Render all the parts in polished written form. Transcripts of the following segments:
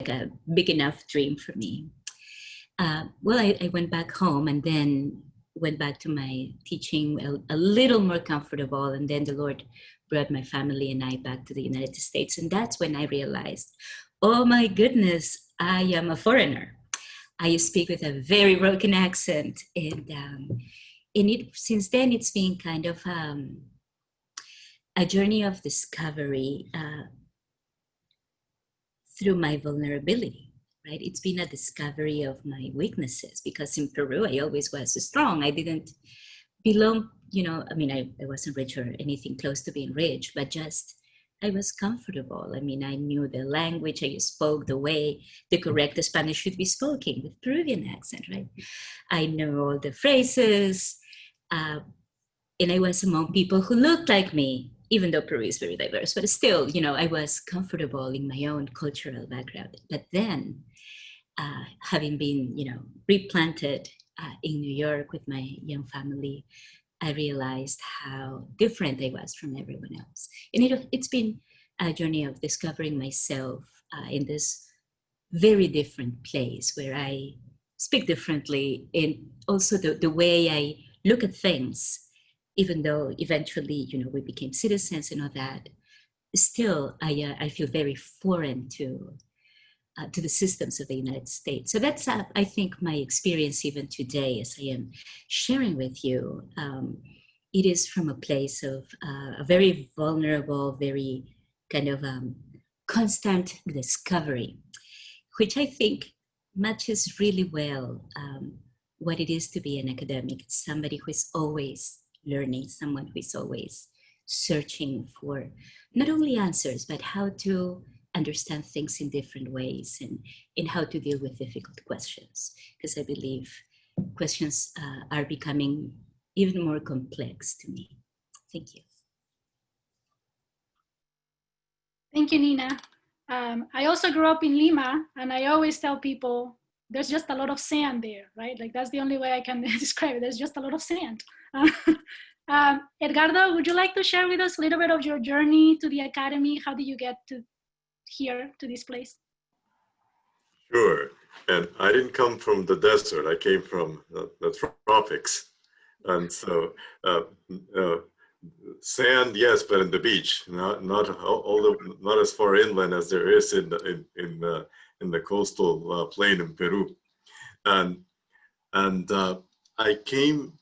a big enough dream for me. Well, I went back home and then went back to my teaching a little more comfortable. And then the Lord brought my family and I back to the United States. And that's when I realized, oh my goodness, I am a foreigner. I speak with a very broken accent. And since then, it's been kind of a journey of discovery through my vulnerability, right? It's been a discovery of my weaknesses, because in Peru, I always was strong. I didn't belong, I mean, I wasn't rich or anything close to being rich, but just I was comfortable. I mean, I knew the language, I spoke the way the correct Spanish should be spoken, with Peruvian accent, right? I know all the phrases, and I was among people who looked like me, even though Peru is very diverse, but still, I was comfortable in my own cultural background. But then, having been, replanted in New York with my young family, I realized how different I was from everyone else. And it's been a journey of discovering myself in this very different place where I speak differently, and also the way I look at things. Even though eventually, we became citizens and all that, still I feel very foreign to the systems of the United States. So that's, I think, my experience even today as I am sharing with you. It is from a place of a very vulnerable, very kind of constant discovery, which I think matches really well what it is to be an academic. It's somebody who is always learning, someone who is always searching for not only answers, but how to understand things in different ways, and how to deal with difficult questions. Because I believe questions are becoming even more complex to me. Thank you. Thank you, Nina. I also grew up in Lima, and I always tell people there's just a lot of sand there, right? Like, that's the only way I can describe it. There's just a lot of sand. Edgardo, would you like to share with us a little bit of your journey to the academy? How did you get to here, to this place? Sure. And I didn't come from the desert. I came from the tropics. And so sand, yes, but in the beach, not as far inland as there is in the coastal plain in Peru. And I came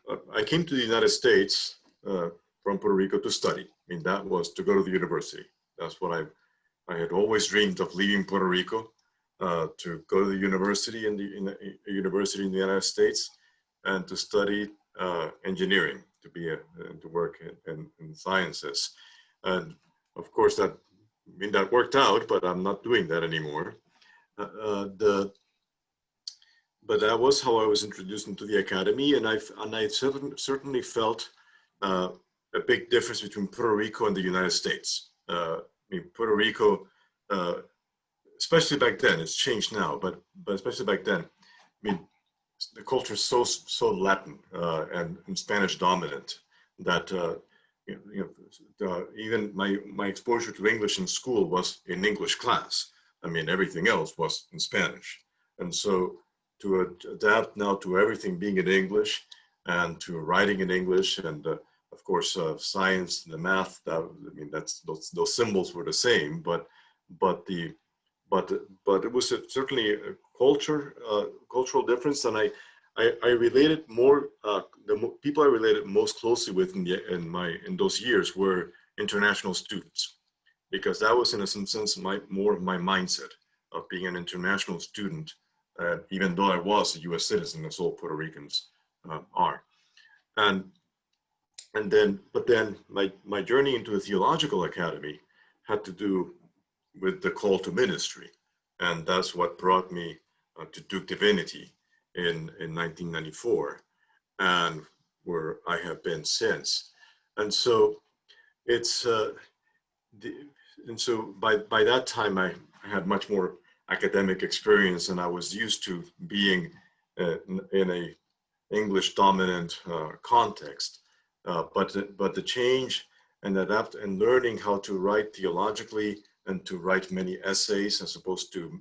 to the United States from Puerto Rico to study. I mean, that was to go to the university. That's what I had always dreamed of, leaving Puerto Rico to go to the university in the United States, and to study engineering, to work in sciences. And of course that worked out, but I'm not doing that anymore. But that was how I was introduced into the academy, and I certainly felt a big difference between Puerto Rico and the United States. I mean, Puerto Rico, especially back then, it's changed now, but especially back then, I mean, the culture is so Latin and Spanish dominant that even my exposure to English in school was in English class. I mean, everything else was in Spanish, and so to adapt now to everything being in English, and to writing in English, and of course science, the math. Those symbols were the same, but it was certainly a cultural difference, and I related more. The people I related most closely with in those years were international students, because that was, in some sense, more of my mindset of being an international student. Even though I was a U.S. citizen, as all Puerto Ricans are, but then my journey into a theological academy had to do with the call to ministry, and that's what brought me to Duke Divinity in 1994, and where I have been since. And so it's and so by that time I had much more academic experience, and I was used to being in a English dominant context. But the change and adapt and learning how to write theologically and to write many essays as opposed to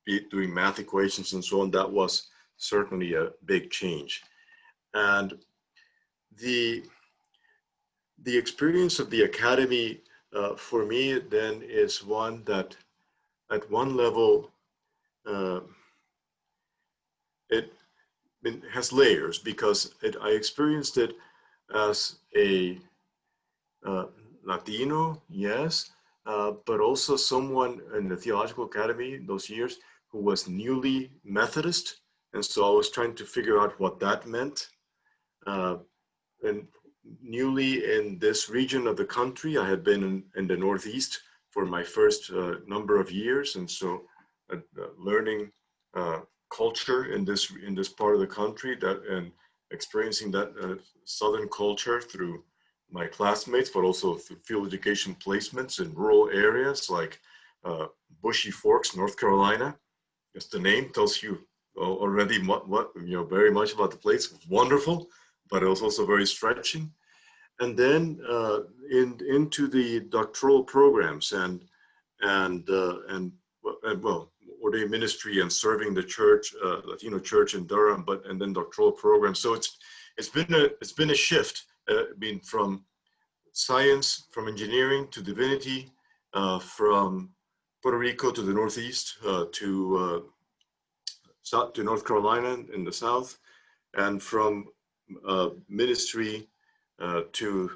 be doing math equations and so on. That was certainly a big change. And the experience of the academy for me then is one that at one level it has layers, because I experienced it as a Latino, yes, but also someone in the theological academy those years who was newly Methodist. And so I was trying to figure out what that meant. And newly in this region of the country, I had been in the Northeast for my first number of years. And so learning culture in this part of the country, and experiencing that Southern culture through my classmates, but also through field education placements in rural areas like Bushy Forks, North Carolina. Just the name tells you already what very much about the place. It was wonderful, but it was also very stretching. And then into the doctoral programs and ordained ministry and serving the church, Latino church in Durham, and then doctoral programs. So it's been a shift, being from science, from engineering to divinity, from Puerto Rico to the Northeast, to North Carolina in the South, and from ministry to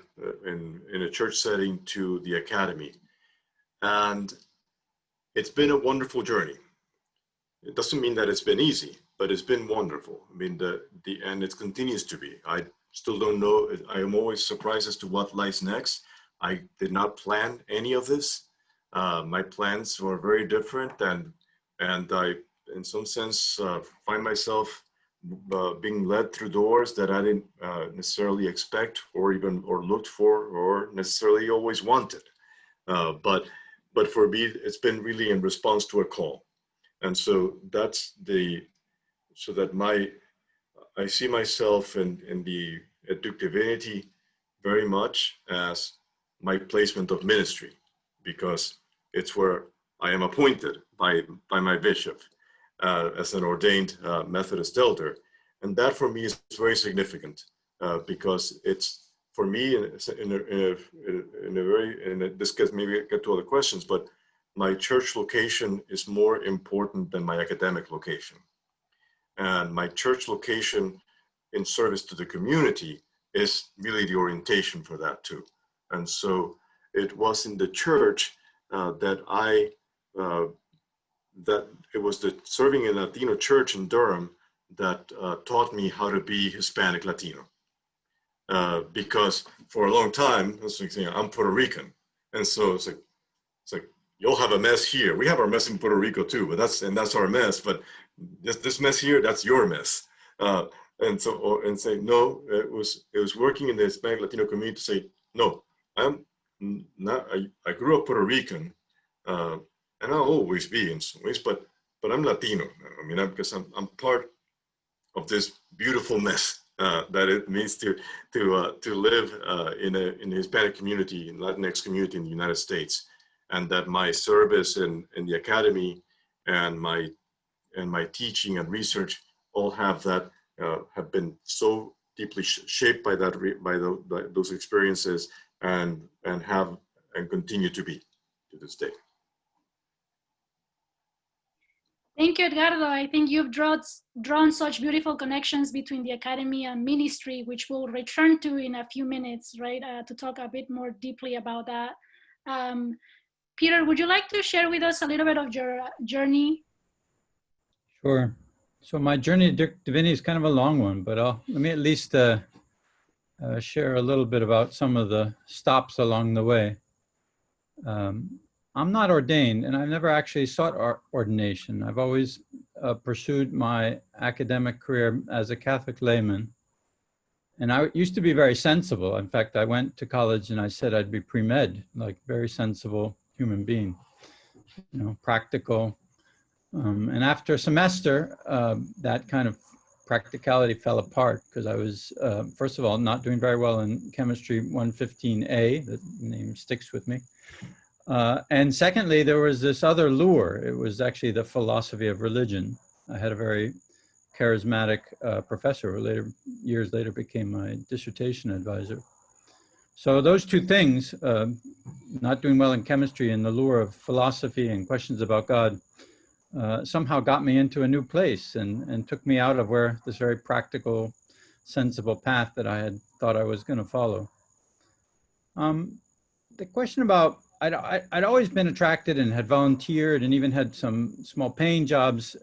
in a church setting to the academy. And it's been a wonderful journey. It doesn't mean that it's been easy, but it's been wonderful. I mean, and it continues to be. I still don't know. I am always surprised as to what lies next. I did not plan any of this. My plans were very different, and I, in some sense, find myself being led through doors that I didn't necessarily expect or looked for or necessarily always wanted. But for me, it's been really in response to a call. And so I see myself at Duke Divinity very much as my placement of ministry, because it's where I am appointed by my bishop as an ordained Methodist elder. And that for me is very significant because it's, for me, this gets maybe get to other questions, but my church location is more important than my academic location. And my church location in service to the community is really the orientation for that too. And so it was in the church that it was the serving in a Latino church in Durham that taught me how to be Hispanic Latino. Because for a long time, I was thinking, I'm Puerto Rican. And so it's like, you'll have a mess here. We have our mess in Puerto Rico too, but that's our mess. But this mess here, that's your mess. And say, no, it was working in the Hispanic Latino community to say, no, I'm not, I grew up Puerto Rican, and I'll always be in some ways, but I'm Latino. I mean, because I'm part of this beautiful mess that it means to live in the Hispanic community, in Latinx community in the United States, and that my service in the academy and my teaching and research all have been so deeply shaped by those experiences and continue to be to this day. Thank you, Edgardo. I think you've drawn such beautiful connections between the academy and ministry, which we'll return to in a few minutes, right, to talk a bit more deeply about that. Peter, would you like to share with us a little bit of your journey? Sure. So my journey to Duke Divinity is kind of a long one, but let me at least share a little bit about some of the stops along the way. I'm not ordained, and I've never actually sought ordination. I've always pursued my academic career as a Catholic layman. And I used to be very sensible. In fact, I went to college and I said I'd be pre-med, like very sensible human being, practical. And after a semester, that kind of practicality fell apart because I was, first of all, not doing very well in chemistry 115A, the name sticks with me. And secondly, there was this other lure. It was actually the philosophy of religion. I had a very charismatic professor who years later became my dissertation advisor. So those two things, not doing well in chemistry and the lure of philosophy and questions about God, somehow got me into a new place and took me out of where this very practical, sensible path that I had thought I was going to follow. The question about, I'd always been attracted and had volunteered and even had some small paying jobs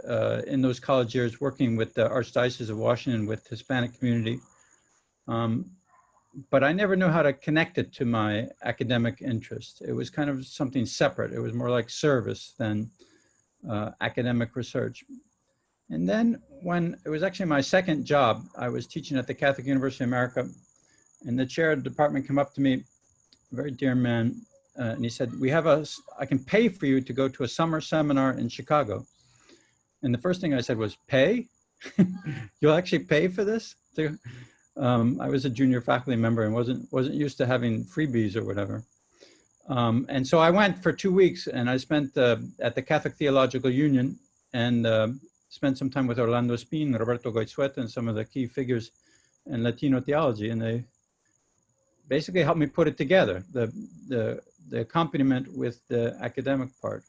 in those college years working with the Archdiocese of Washington with Hispanic community. But I never knew how to connect it to my academic interest. It was kind of something separate. It was more like service than academic research. And then when it was actually my second job, I was teaching at the Catholic University of America, and the chair of the department came up to me, a very dear man, and he said, I can pay for you to go to a summer seminar in Chicago. And the first thing I said was, pay? You'll actually pay for this? I was a junior faculty member and wasn't used to having freebies or whatever. And so I went for 2 weeks, and I spent at the Catholic Theological Union and spent some time with Orlando Spin, Roberto Goizueta, and some of the key figures in Latino theology. And they basically helped me put it together, the accompaniment with the academic part.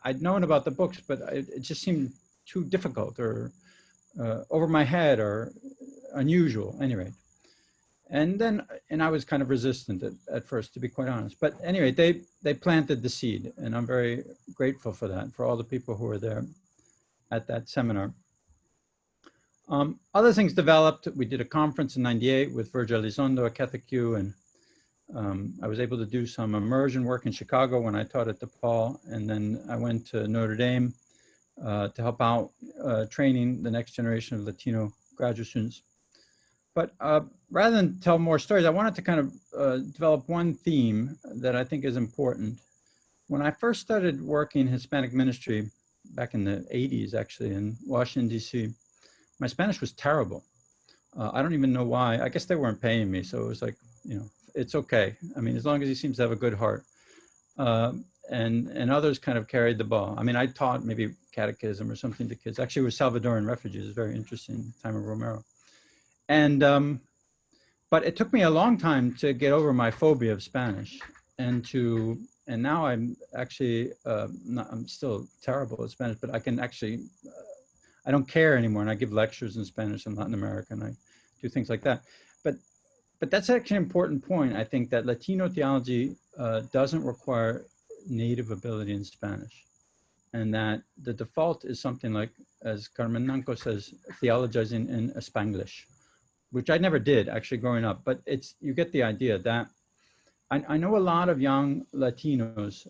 I'd known about the books, but it just seemed too difficult or over my head or unusual, anyway. And I was kind of resistant at first, to be quite honest. But anyway, they planted the seed, and I'm very grateful for that, for all the people who were there at that seminar. Other things developed. We did a conference in '98 with Virgil Elizondo at Catholic U, and I was able to do some immersion work in Chicago when I taught at DePaul, and then I went to Notre Dame to help out training the next generation of Latino graduate students. But rather than tell more stories, I wanted to kind of develop one theme that I think is important. When I first started working Hispanic ministry back in the 80s, actually, in Washington, D.C., my Spanish was terrible. I don't even know why. I guess they weren't paying me, so it was like, it's okay. I mean, as long as he seems to have a good heart. And others kind of carried the ball. I mean, I taught maybe catechism or something to kids. Actually, with Salvadoran refugees, it's very interesting, time of Romero. And, but it took me a long time to get over my phobia of Spanish and now I'm actually, I'm still terrible at Spanish, but I can actually, I don't care anymore. And I give lectures in Spanish in Latin America, and I do things like that. But that's actually an important point. I think that Latino theology doesn't require native ability in Spanish, and that the default is something like, as Carmen Nanco says, theologizing in Spanglish, which I never did actually growing up, but you get the idea that I know a lot of young Latinos.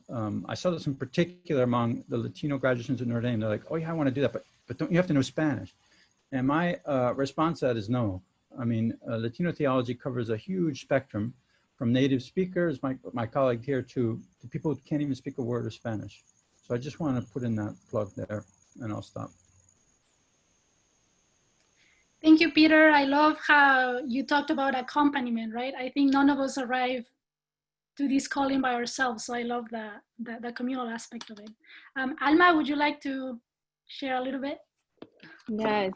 I saw this in particular among the Latino graduate students at Notre Dame. They're like, oh yeah, I want to do that, but don't you have to know Spanish? And my response to that is no. I mean, Latino theology covers a huge spectrum, from native speakers, my colleague here, to people who can't even speak a word of Spanish. So I just want to put in that plug there, and I'll stop. Thank you, Peter. I love how you talked about accompaniment, right? I think none of us arrive to this calling by ourselves. So I love the communal aspect of it. Alma, would you like to share a little bit? Yes.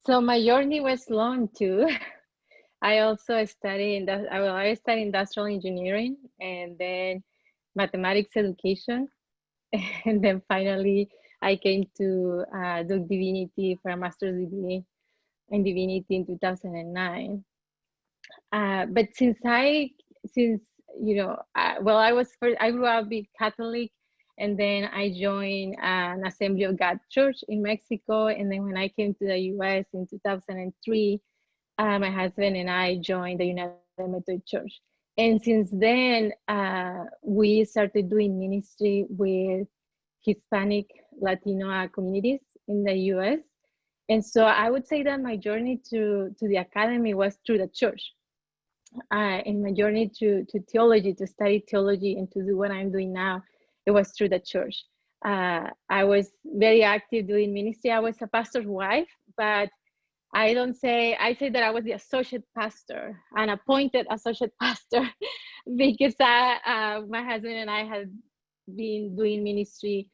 So my journey was long too. I also studied I studied industrial engineering and then mathematics education, and then finally I came to Duke Divinity for a master's degree in divinity in 2009. But I grew up being Catholic, and then I joined an Assembly of God church in Mexico. And then when I came to the US in 2003, my husband and I joined the United Methodist Church. And since then, we started doing ministry with Hispanic Latino communities in the US. And so I would say that my journey to the academy was through the church. In my journey to theology, to study theology and to do what I'm doing now, it was through the church. I was very active doing ministry. I was a pastor's wife, but I say that I was the associate pastor, an appointed associate pastor because my husband and I had been doing ministry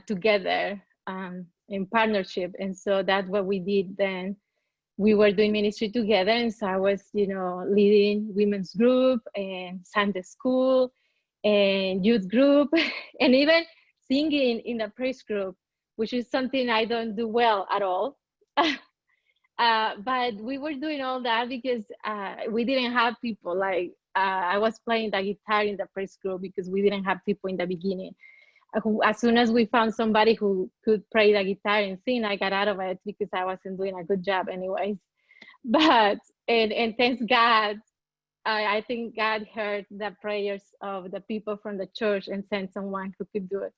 together in partnership. And so that's what we did then. We were doing ministry together. And so I was, leading women's group and Sunday school and youth group and even singing in the praise group, which is something I don't do well at all. But we were doing all that because we didn't have people. Like I was playing the guitar in the praise group because we didn't have people in the beginning. As soon as we found somebody who could play the guitar and sing, I got out of it because I wasn't doing a good job anyways. But, and thanks God, I think God heard the prayers of the people from the church and sent someone who could do it.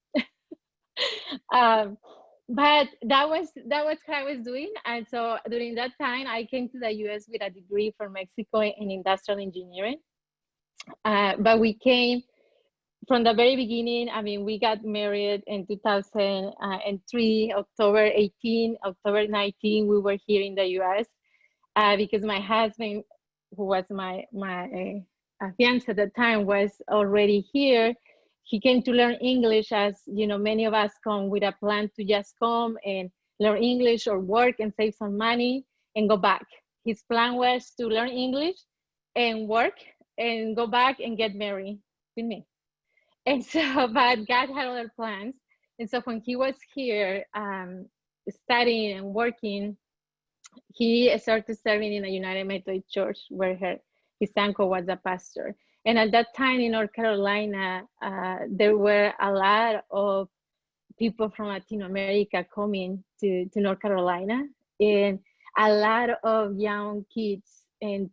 But that was what I was doing. And so during that time, I came to the US with a degree from Mexico in industrial engineering. But we came from the very beginning. I mean, we got married in 2003, October 18, October 19, we were here in the US because my husband, who was my fiance at the time, was already here. He came to learn English, as many of us come with a plan to just come and learn English or work and save some money and go back. His plan was to learn English and work and go back and get married with me. And so, but God had other plans. And so when he was here studying and working, he started serving in a United Methodist Church where his uncle was a pastor. And at that time in North Carolina, there were a lot of people from Latin America coming to North Carolina, and a lot of young kids and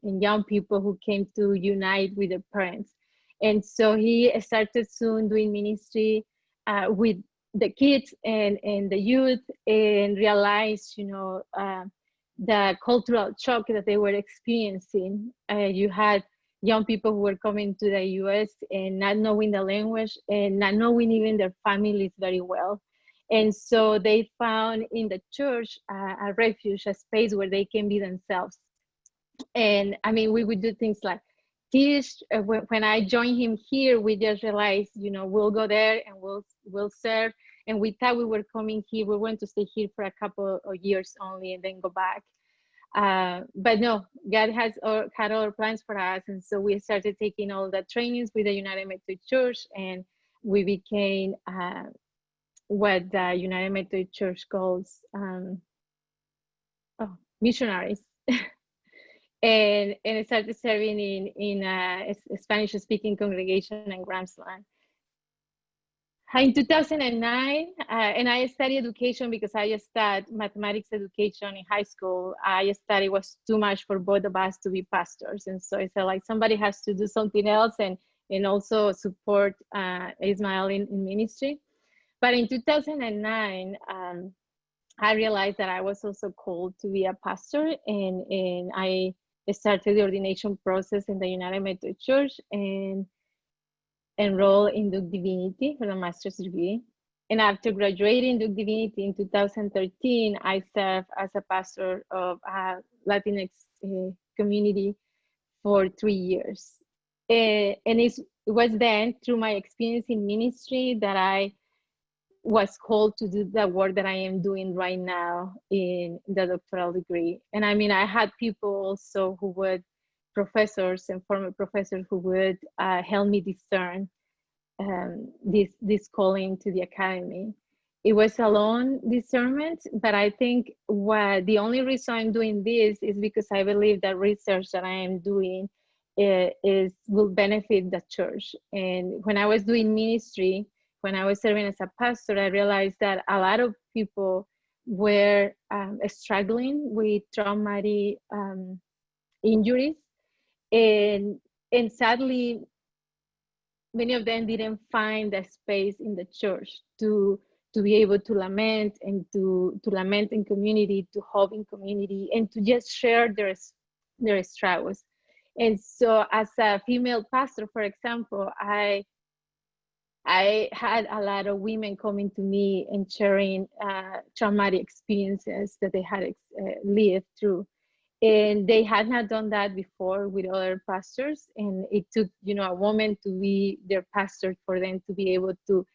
young people who came to unite with their parents. And so he started soon doing ministry with the kids and the youth, and realized, the cultural shock that they were experiencing. You had young people who were coming to the US and not knowing the language and not knowing even their families very well. And so they found in the church a refuge, a space where they can be themselves. And I mean, we would do things like teach. When I joined him here, we just realized, we'll go there and we'll serve. And we thought we were coming here, we were going to stay here for a couple of years only and then go back. But no, God had other plans for us. And so we started taking all the trainings with the United Methodist Church, and we became what the United Methodist Church calls missionaries. and started serving in a Spanish-speaking congregation in Gramsland. In 2009, and I studied education because I just studied mathematics education in high school. I studied, it was too much for both of us to be pastors. And so I said, like, somebody has to do something else and also support Ismael in ministry. But in 2009, I realized that I was also called to be a pastor, and I started the ordination process in the United Methodist Church and enrolled in Duke Divinity for a master's degree. And after graduating Duke Divinity in 2013, I served as a pastor of a Latinx community for 3 years. And it was then through my experience in ministry that I was called to do the work that I am doing right now in the doctoral degree. And I mean, I had people also who would, professors and former professors, who would help me discern this calling to the academy. It was a long discernment, but I think the only reason I'm doing this is because I believe that research that I am doing will benefit the church. And when I was doing ministry, when I was serving as a pastor, I realized that a lot of people were struggling with traumatic injuries. And sadly, many of them didn't find the space in the church to be able to lament and to lament in community, to hope in community, and to just share their struggles. And so as a female pastor, for example, I had a lot of women coming to me and sharing traumatic experiences that they had lived through. And they had not done that before with other pastors. And it took, a woman to be their pastor for them to be able to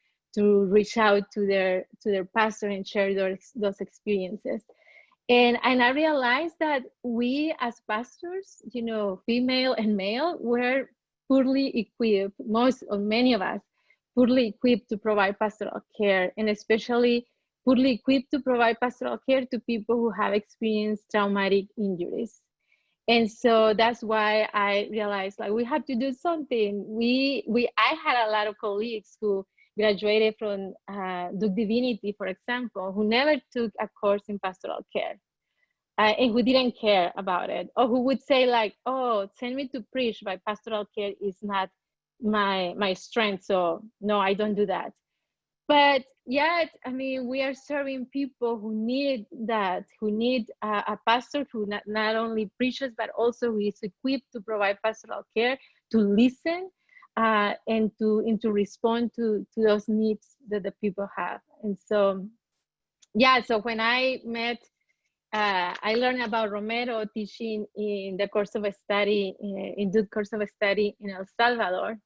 reach out to their pastor and share those experiences. And I realized that we as pastors, female and male, were poorly equipped, many of us, poorly equipped to provide pastoral care, and especially poorly equipped to provide pastoral care to people who have experienced traumatic injuries. And so that's why I realized, like, we have to do something. I had a lot of colleagues who graduated from Duke Divinity, for example, who never took a course in pastoral care, and who didn't care about it, or who would say, like, oh, send me to preach, but pastoral care is not my strength, so no, I don't do that. But yet, I mean, we are serving people who need that, who need a pastor who not only preaches, but also who is equipped to provide pastoral care, to listen, and to respond to those needs that the people have. And so, yeah, so when I met, I learned about Romero teaching in the course of a study, in Duke course of a study in El Salvador.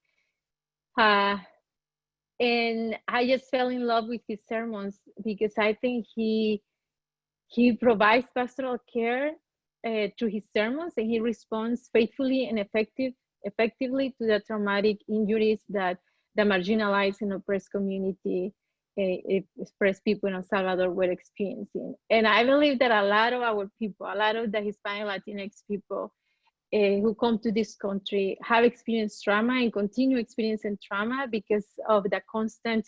And I just fell in love with his sermons, because I think he provides pastoral care through his sermons, and he responds faithfully and effectively to the traumatic injuries that the marginalized and oppressed community, oppressed people in El Salvador were experiencing. And I believe that a lot of our people, a lot of the Hispanic Latinx people who come to this country have experienced trauma and continue experiencing trauma because of the constant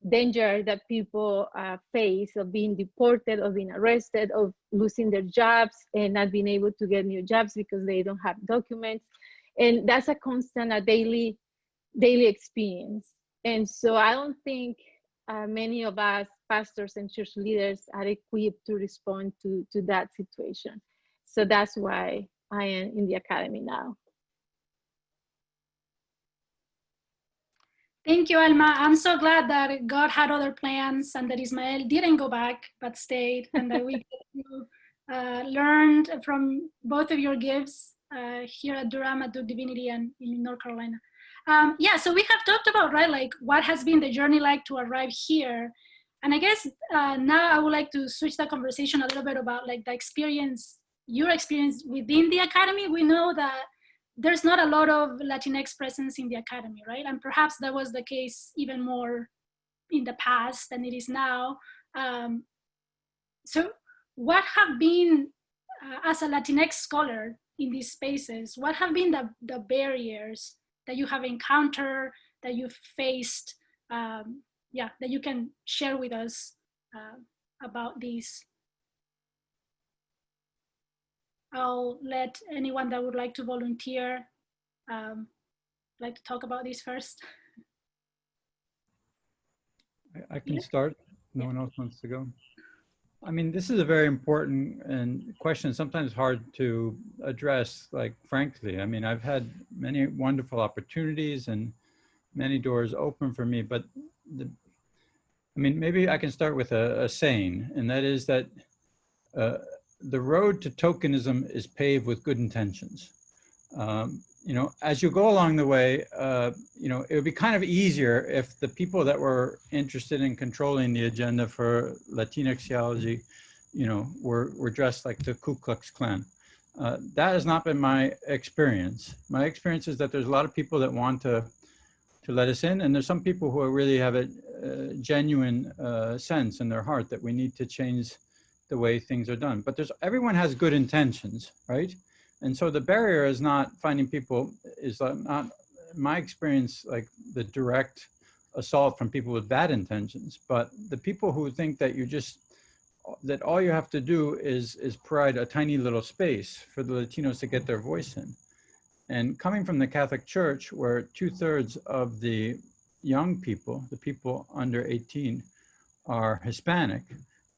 danger that people face of being deported, of being arrested, of losing their jobs and not being able to get new jobs because they don't have documents. And that's a constant, a daily experience. And so I don't think many of us pastors and church leaders are equipped to respond to that situation. So that's why I am in the academy now. Thank you, Alma. I'm so glad that God had other plans and that Ismael didn't go back but stayed, and that we learned from both of your gifts here at Durham, at Duke Divinity, and in North Carolina. Yeah, so we have talked about, right, like what has been the journey like to arrive here. And I guess now I would like to switch the conversation a little bit about like the experience, your experience within the academy. We know that there's not a lot of Latinx presence in the academy, right? And perhaps that was the case even more in the past than it is now. So what have been, as a Latinx scholar in these spaces, what have been the barriers that you have encountered, that you've faced, yeah, that you can share with us about these? I'll let anyone that would like to volunteer like to talk about this first. I can start. No one else wants to go. I mean, this is a very important question, sometimes hard to address, like, frankly. I mean, I've had many wonderful opportunities and many doors open for me, but I mean, maybe I can start with a saying, and that is that the road to tokenism is paved with good intentions. You know, as you go along the way, you know, it would be kind of easier if the people that were interested in controlling the agenda for Latinx theology, you know, were dressed like the Ku Klux Klan. That has not been my experience. My experience is that there's a lot of people that want to let us in, and there's some people who really have a genuine sense in their heart that we need to change the way things are done. But everyone has good intentions, right? And so the barrier is not finding people, is not, in my experience, like the direct assault from people with bad intentions, but the people who think that that all you have to do is provide a tiny little space for the Latinos to get their voice in. And coming from the Catholic Church, where 2/3 of the young people, the people under 18, are Hispanic,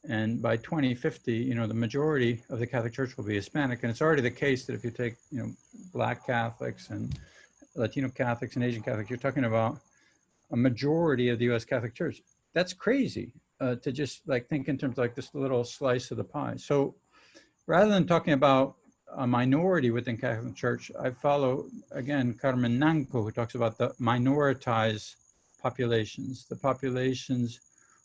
and by 2050, you know, the majority of the Catholic Church will be Hispanic. And it's already the case that if you take, you know, Black Catholics and Latino Catholics and Asian Catholics, you're talking about a majority of the US Catholic Church. That's crazy to just like think in terms of like this little slice of the pie. So rather than talking about a minority within Catholic Church, I follow, again, Carmen Nanco, who talks about the minoritized populations, the populations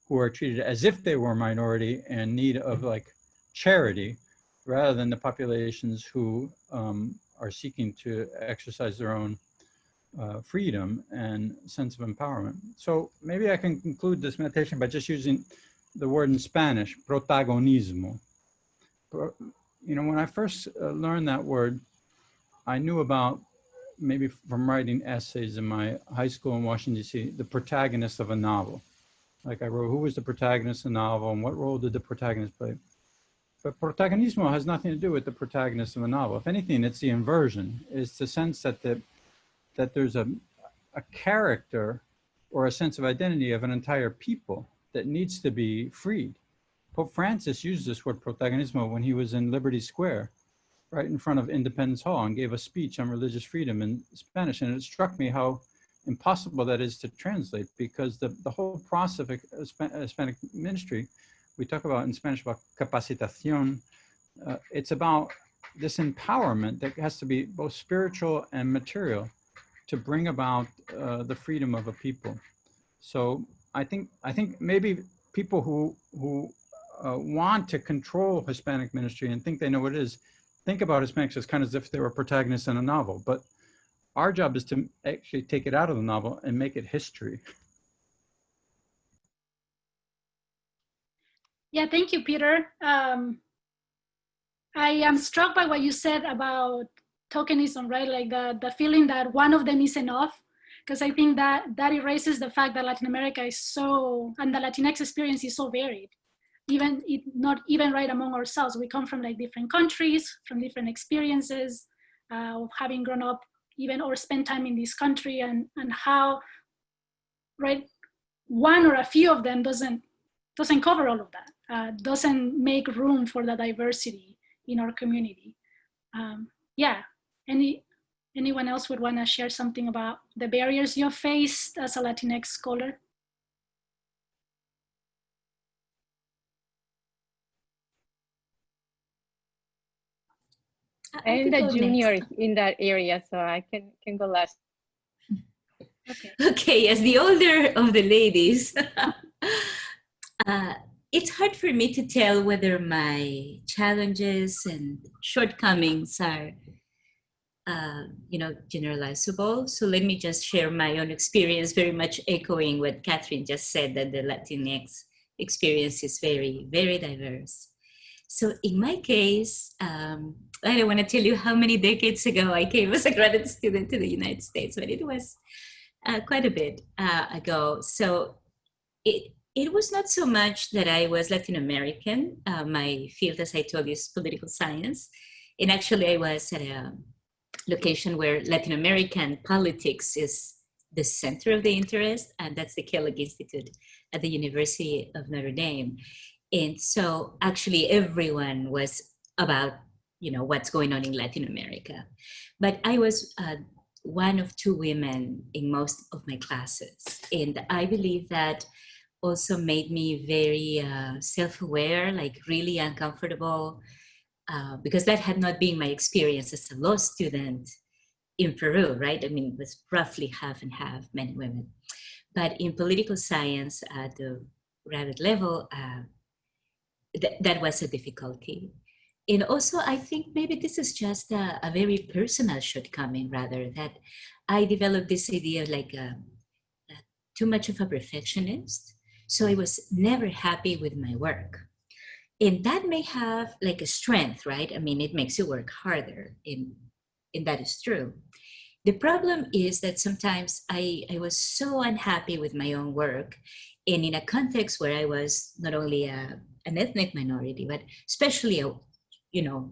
who are treated as if they were a minority and in need of like charity, rather than the populations who are seeking to exercise their own freedom and sense of empowerment. So maybe I can conclude this meditation by just using the word in Spanish, protagonismo. You know, when I first learned that word, I knew about, maybe from writing essays in my high school in Washington, D.C., the protagonist of a novel. Like I wrote, who was the protagonist of the novel and what role did the protagonist play? But protagonismo has nothing to do with the protagonist of a novel. If anything, it's the inversion. It's the sense that that there's a character or a sense of identity of an entire people that needs to be freed. Pope Francis used this word protagonismo when he was in Liberty Square, right in front of Independence Hall, and gave a speech on religious freedom in Spanish. And it struck me how impossible that is to translate, because the whole process of Hispanic ministry, we talk about in Spanish about capacitación. It's about this empowerment that has to be both spiritual and material to bring about the freedom of a people. So I think maybe people who want to control Hispanic ministry and think they know what it is, think about Hispanics as kind of as if they were protagonists in a novel. But our job is to actually take it out of the novel and make it history. Yeah, thank you, Peter. I am struck by what you said about tokenism, right? Like the feeling that one of them is enough, because I think that erases the fact that Latin America is so, and the Latinx experience is so varied. Not even right among ourselves. We come from like different countries, from different experiences, of having grown up even or spent time in this country, and how, right, one or a few of them doesn't cover all of that, doesn't make room for the diversity in our community. Yeah, anyone else would want to share something about the barriers you have faced as a Latinx scholar? I'm the junior in that area, so I can go last. Okay, as the older of the ladies, it's hard for me to tell whether my challenges and shortcomings are, generalizable. So let me just share my own experience, very much echoing what Katherine just said, that the Latinx experience is very, very diverse. So in my case, I don't want to tell you how many decades ago I came as a graduate student to the United States, but it was quite a bit ago. So it was not so much that I was Latin American. My field, as I told you, is political science. And actually I was at a location where Latin American politics is the center of the interest, and that's the Kellogg Institute at the University of Notre Dame. And so actually everyone was about, what's going on in Latin America. But I was one of two women in most of my classes. And I believe that also made me very self-aware, like really uncomfortable, because that had not been my experience as a law student in Peru, right? I mean, it was roughly half and half, men and women. But in political science at the graduate level, that was a difficulty. And also, I think maybe this is just a very personal shortcoming, rather, that I developed this idea of like too much of a perfectionist. So I was never happy with my work. And that may have like a strength, right? I mean, it makes you work harder, and that is true. The problem is that sometimes I was so unhappy with my own work, and in a context where I was not only an ethnic minority, but especially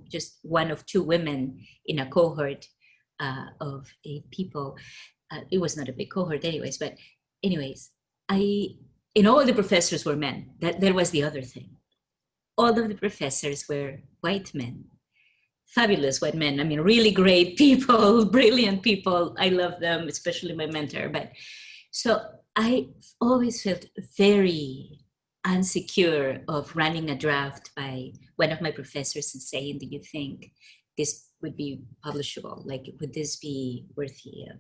just one of two women in a cohort of people. It was not a big cohort anyways, but anyways, and all the professors were men. That was the other thing. All of the professors were white men, fabulous white men. I mean, really great people, brilliant people. I love them, especially my mentor. But so I always felt very insecure of running a draft by one of my professors and saying, do you think this would be publishable? Like, would this be worthy of,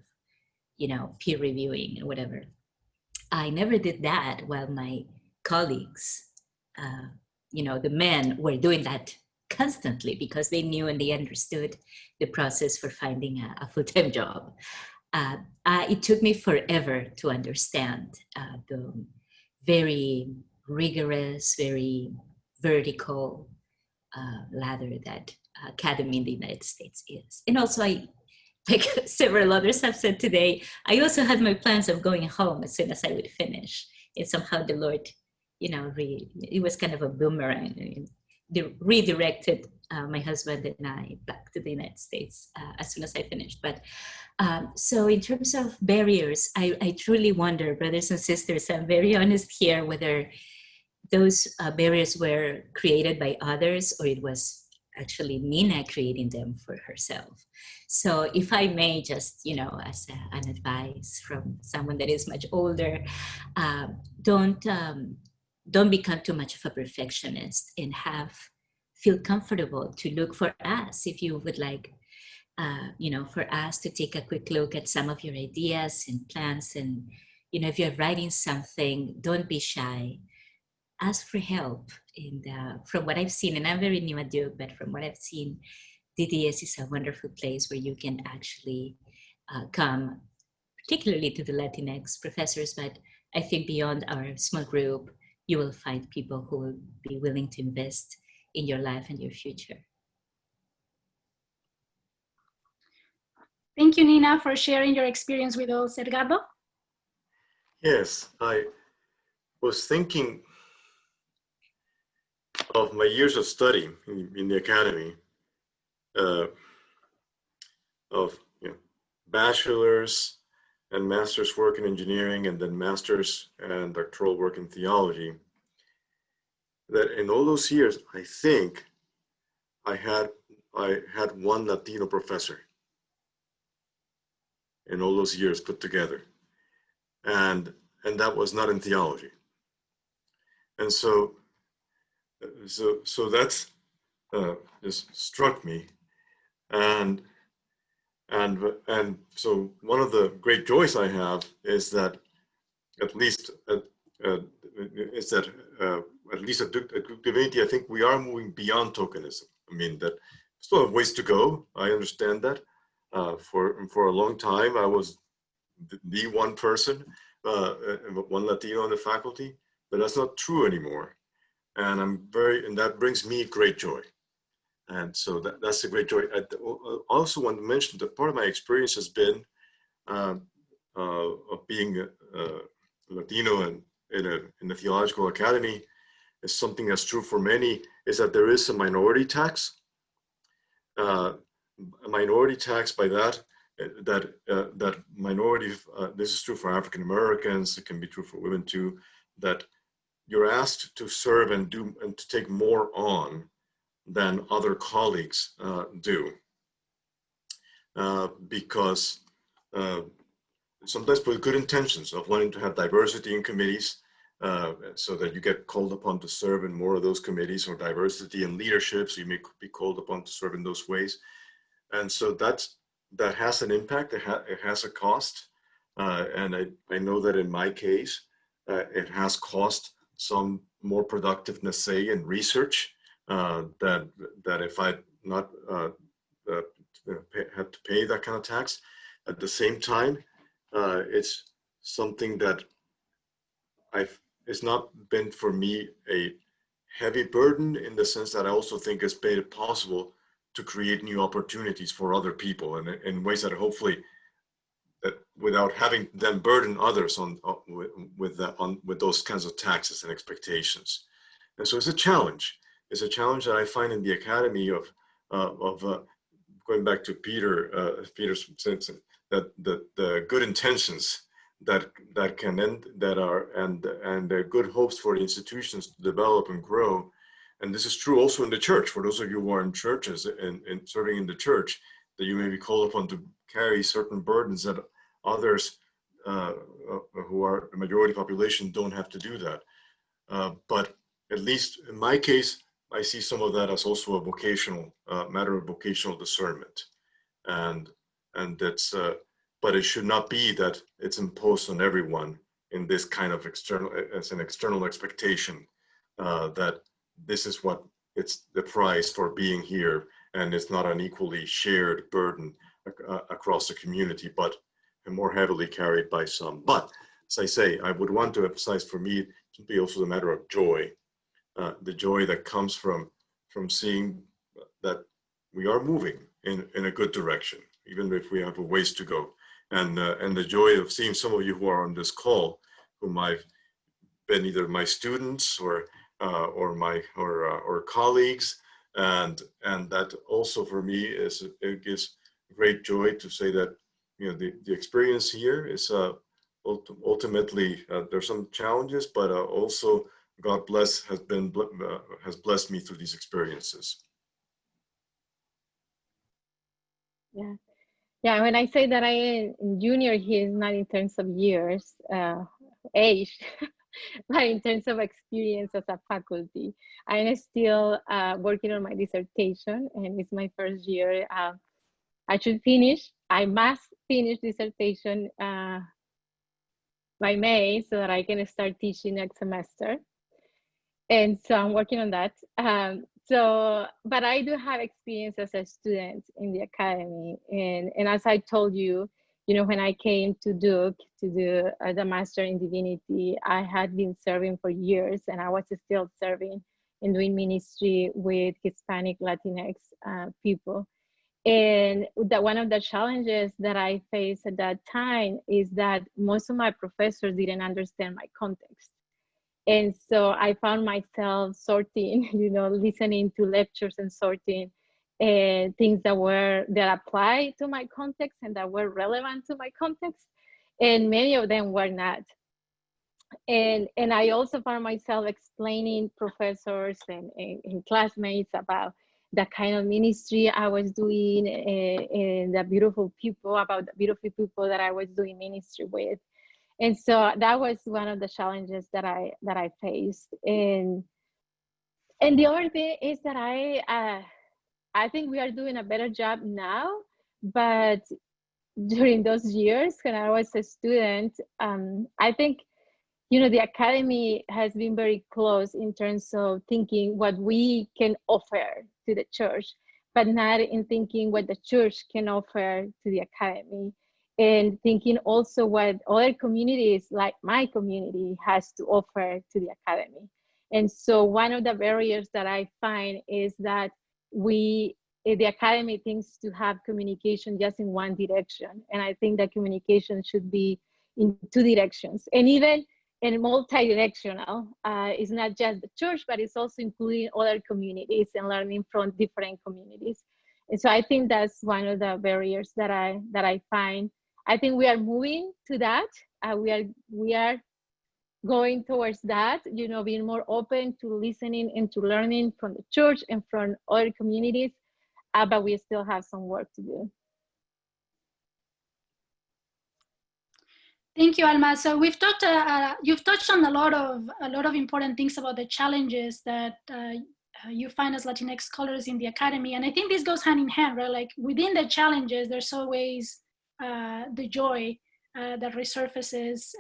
peer reviewing or whatever? I never did that while my colleagues, the men were doing that constantly because they knew and they understood the process for finding a full-time job. It took me forever to understand the very rigorous, very vertical ladder that academy in the United States is. And also, like several others have said today, I also had my plans of going home as soon as I would finish. And somehow the Lord, it was kind of a boomerang. Redirected my husband and I back to the United States as soon as I finished. But so in terms of barriers, I truly wonder, brothers and sisters, I'm very honest here, whether those barriers were created by others or it was actually Nina creating them for herself. So if I may just, as an advice from someone that is much older, don't become too much of a perfectionist and feel comfortable to look for us if you would like, for us to take a quick look at some of your ideas and plans. And, if you're writing something, don't be shy. Ask for help. And from what I've seen, and I'm very new at Duke, but from what I've seen, DDS is a wonderful place where you can actually come, particularly to the Latinx professors, but I think beyond our small group, you will find people who will be willing to invest in your life and your future. Thank you, Nina, for sharing your experience with us. Edgardo? Yes, I was thinking of my years of study in the academy, of bachelor's and master's work in engineering, and then master's and doctoral work in theology, that in all those years, I think I had one Latino professor in all those years put together. And that was not in theology. And so that's just struck me. And so one of the great joys I have is that at least at Duke Divinity, I think we are moving beyond tokenism. I mean, that still have ways to go. I understand that. For a long time, I was the one person, one Latino on the faculty, but that's not true anymore. And and that brings me great joy. And so that's a great joy. I also want to mention that part of my experience has been of being Latino and in a theological academy is something that's true for many, is that there is a minority tax. A minority tax by that minority, this is true for African Americans, it can be true for women too, that you're asked to serve and to take more on than other colleagues do. Because sometimes with good intentions of wanting to have diversity in committees, so that you get called upon to serve in more of those committees, or diversity in leadership, so you may be called upon to serve in those ways. And so that has an impact, it has a cost. And I know that in my case, it has cost some more productiveness, say, in research, that if I not had to pay that kind of tax. At the same time, it's something that it's not been for me a heavy burden, in the sense that I also think it's made it possible to create new opportunities for other people, and in ways that hopefully, that without having them burden others with those kinds of taxes and expectations. And so it's a challenge. It's a challenge that I find in the academy of going back to Peter's sense that the good intentions that can end, that are and the good hopes for the institutions to develop and grow. And this is true also in the church, for those of you who are in churches and serving in the church, that you may be called upon to carry certain burdens that others who are the majority population don't have to do that. But at least in my case, I see some of that as also a vocational matter of vocational discernment, and that's but it should not be that it's imposed on everyone in this kind of external, as an external expectation, that this is what it's the price for being here, and it's not an equally shared burden across the community, but more heavily carried by some. But as I say, I would want to emphasize, for me, it can be also the matter of joy, the joy that comes from seeing that we are moving in a good direction, even if we have a ways to go. And the joy of seeing some of you who are on this call, whom I've been either my students or colleagues, and that also for me it gives great joy to say that, you know, the experience here is ultimately there's some challenges, but also God has blessed me through these experiences. Yeah. Yeah, when I say that I am junior here, is not in terms of years, age, but in terms of experience as a faculty. I'm still working on my dissertation, and it's my first year. I should finish. I must finish dissertation by May so that I can start teaching next semester. And so I'm working on that. But I do have experience as a student in the academy. And as I told you, you know, when I came to Duke to do the Master in Divinity, I had been serving for years, and I was still serving and doing ministry with Hispanic Latinx people. And one of the challenges that I faced at that time is that most of my professors didn't understand my context. And so I found myself sorting, you know, listening to lectures and sorting things that apply to my context and that were relevant to my context. And many of them were not. And I also found myself explaining professors and classmates about the kind of ministry I was doing and the beautiful people that I was doing ministry with. And so that was one of the challenges that I faced. And the other thing is that I think we are doing a better job now, but during those years when I was a student, I think, you know, the academy has been very close in terms of thinking what we can offer to the church, but not in thinking what the church can offer to the academy, and thinking also what other communities like my community has to offer to the academy. And so one of the barriers that I find is that the academy thinks to have communication just in one direction. And I think that communication should be in two directions, and even and multi-directional. It's not just the church, but it's also including other communities and learning from different communities. And so I think that's one of the barriers that I find. I think we are moving to that. We are going towards that, you know, being more open to listening and to learning from the church and from other communities, but we still have some work to do. Thank you, Alma. So we've talked, you've touched on a lot of important things about the challenges that you find as Latinx scholars in the academy. And I think this goes hand in hand, right? Like within the challenges, there's always the joy that resurfaces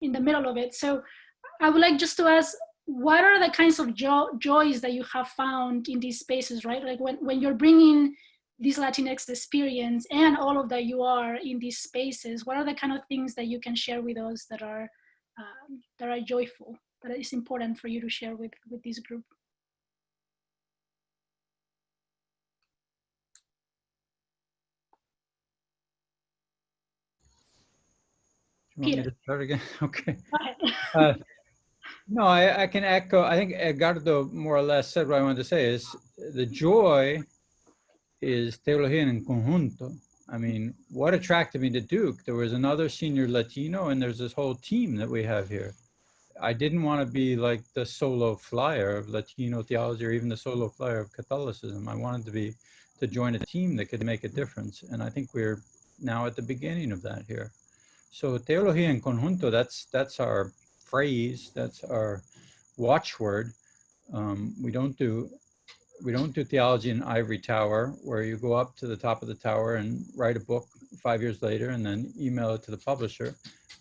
in the middle of it. So I would like just to ask, what are the kinds of joys that you have found in these spaces, right? Like when you're bringing this Latinx experience and all of that you are in these spaces, what are the kind of things that you can share with us that are joyful, that is important for you to share with this group? Do you want me to start again? Okay. Go ahead. No, I can echo. I think Edgardo more or less said what I wanted to say is the joy is teología en conjunto. I mean, what attracted me to Duke? There was another senior Latino, and there's this whole team that we have here. I didn't want to be like the solo flyer of Latino theology or even the solo flyer of Catholicism. I wanted to join a team that could make a difference. And I think we're now at the beginning of that here. So teología en conjunto, that's our phrase, that's our watchword. We don't do theology in ivory tower, where you go up to the top of the tower and write a book 5 years later and then email it to the publisher.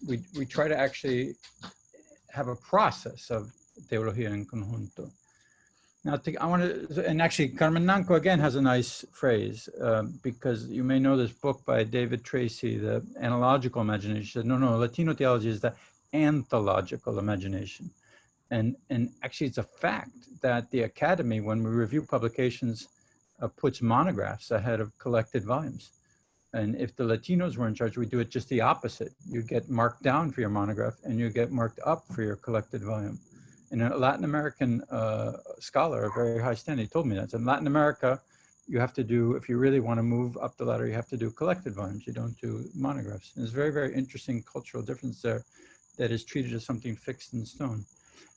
We try to actually have a process of teología en conjunto. Now, I want to, and actually Carmen Nanco again has a nice phrase, because you may know this book by David Tracy, The Analogical Imagination. She said, no, Latino theology is the anthological imagination. And actually it's a fact that the Academy, when we review publications, puts monographs ahead of collected volumes. And if the Latinos were in charge, we do it just the opposite. You get marked down for your monograph and you get marked up for your collected volume. And a Latin American scholar, a very high standing, told me that. So in Latin America, you have to do, if you really want to move up the ladder, you have to do collected volumes. You don't do monographs. And there's a very, very interesting cultural difference there that is treated as something fixed in stone.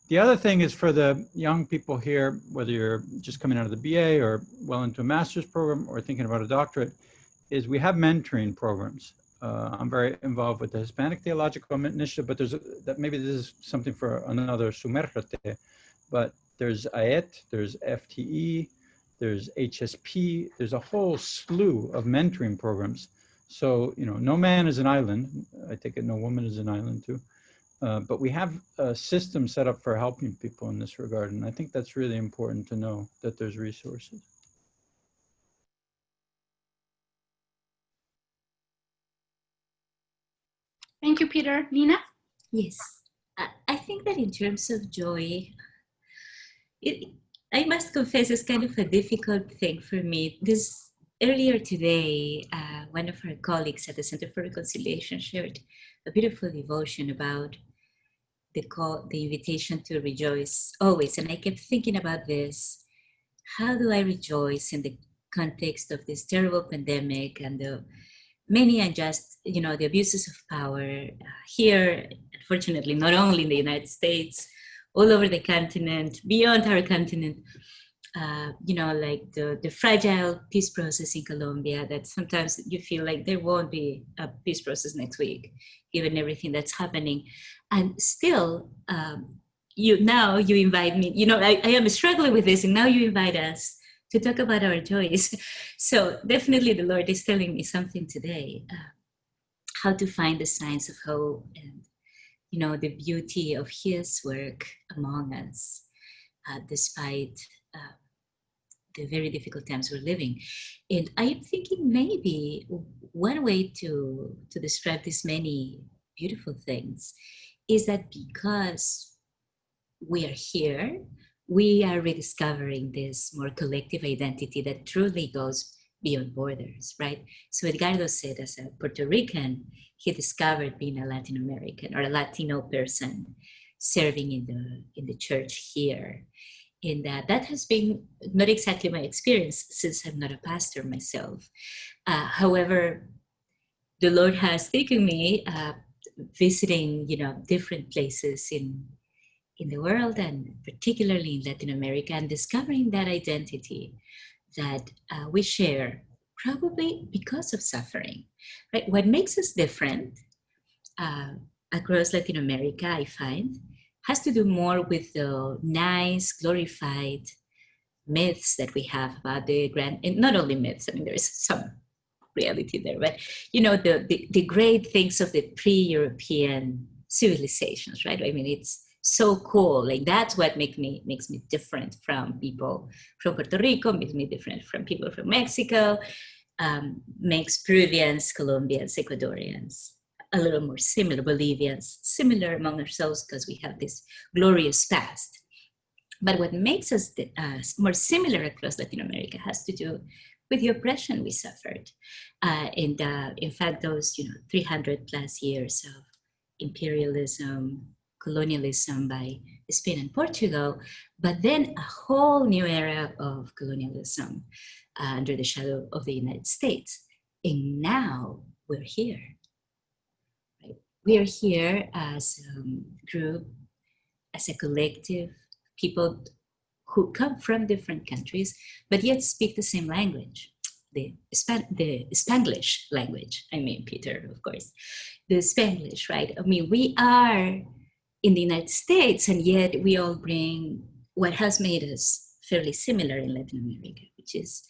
The other thing is for the young people here, whether you're just coming out of the BA or well into a master's program or thinking about a doctorate, is we have mentoring programs. I'm very involved with the Hispanic Theological Initiative, but maybe this is something for another Sumérgete, but there's AET, there's FTE, there's HSP, there's a whole slew of mentoring programs. So, no man is an island. I take it no woman is an island too. But we have a system set up for helping people in this regard. And I think that's really important to know that there's resources. Thank you, Peter. Nina? Yes, I think that in terms of joy, I must confess it's kind of a difficult thing for me. Earlier today, one of our colleagues at the Center for Reconciliation shared a beautiful devotion about the invitation to rejoice always. And I kept thinking about this. How do I rejoice in the context of this terrible pandemic and the many unjust, the abuses of power here, unfortunately, not only in the United States, all over the continent, beyond our continent, like the fragile peace process in Colombia, that sometimes you feel like there won't be a peace process next week, given everything that's happening. And still, you invite me, I am struggling with this, and now you invite us to talk about our joys. So definitely the Lord is telling me something today, how to find the signs of hope and, the beauty of His work among us, despite the very difficult times we're living. And I am thinking maybe one way to describe these many beautiful things is that because we are here, we are rediscovering this more collective identity that truly goes beyond borders, right? So Edgardo said, as a Puerto Rican, he discovered being a Latin American or a Latino person serving in the church here. And that has been not exactly my experience, since I'm not a pastor myself. However, the Lord has taken me visiting, different places in the world, and particularly in Latin America, and discovering that identity that we share, probably because of suffering, right? What makes us different across Latin America, I find, has to do more with the nice, glorified myths that we have about and not only myths, I mean, there is some reality there, but, the great things of the pre-European civilizations, right? I mean, it's so cool. Like, that's what makes me different from people from Puerto Rico, makes me different from people from Mexico, makes Peruvians, Colombians, Ecuadorians a little more similar, Bolivians, similar among ourselves because we have this glorious past. But what makes us more similar across Latin America has to do with the oppression we suffered. And in fact, those 300 plus years of imperialism, colonialism by Spain and Portugal, but then a whole new era of colonialism under the shadow of the United States. And now we're here. Right? We are here as a group, as a collective, people who come from different countries, but yet speak the same language, the Spanglish language. I mean, Peter, of course, the Spanglish, right? I mean, we are in the United States, and yet we all bring what has made us fairly similar in Latin America, which is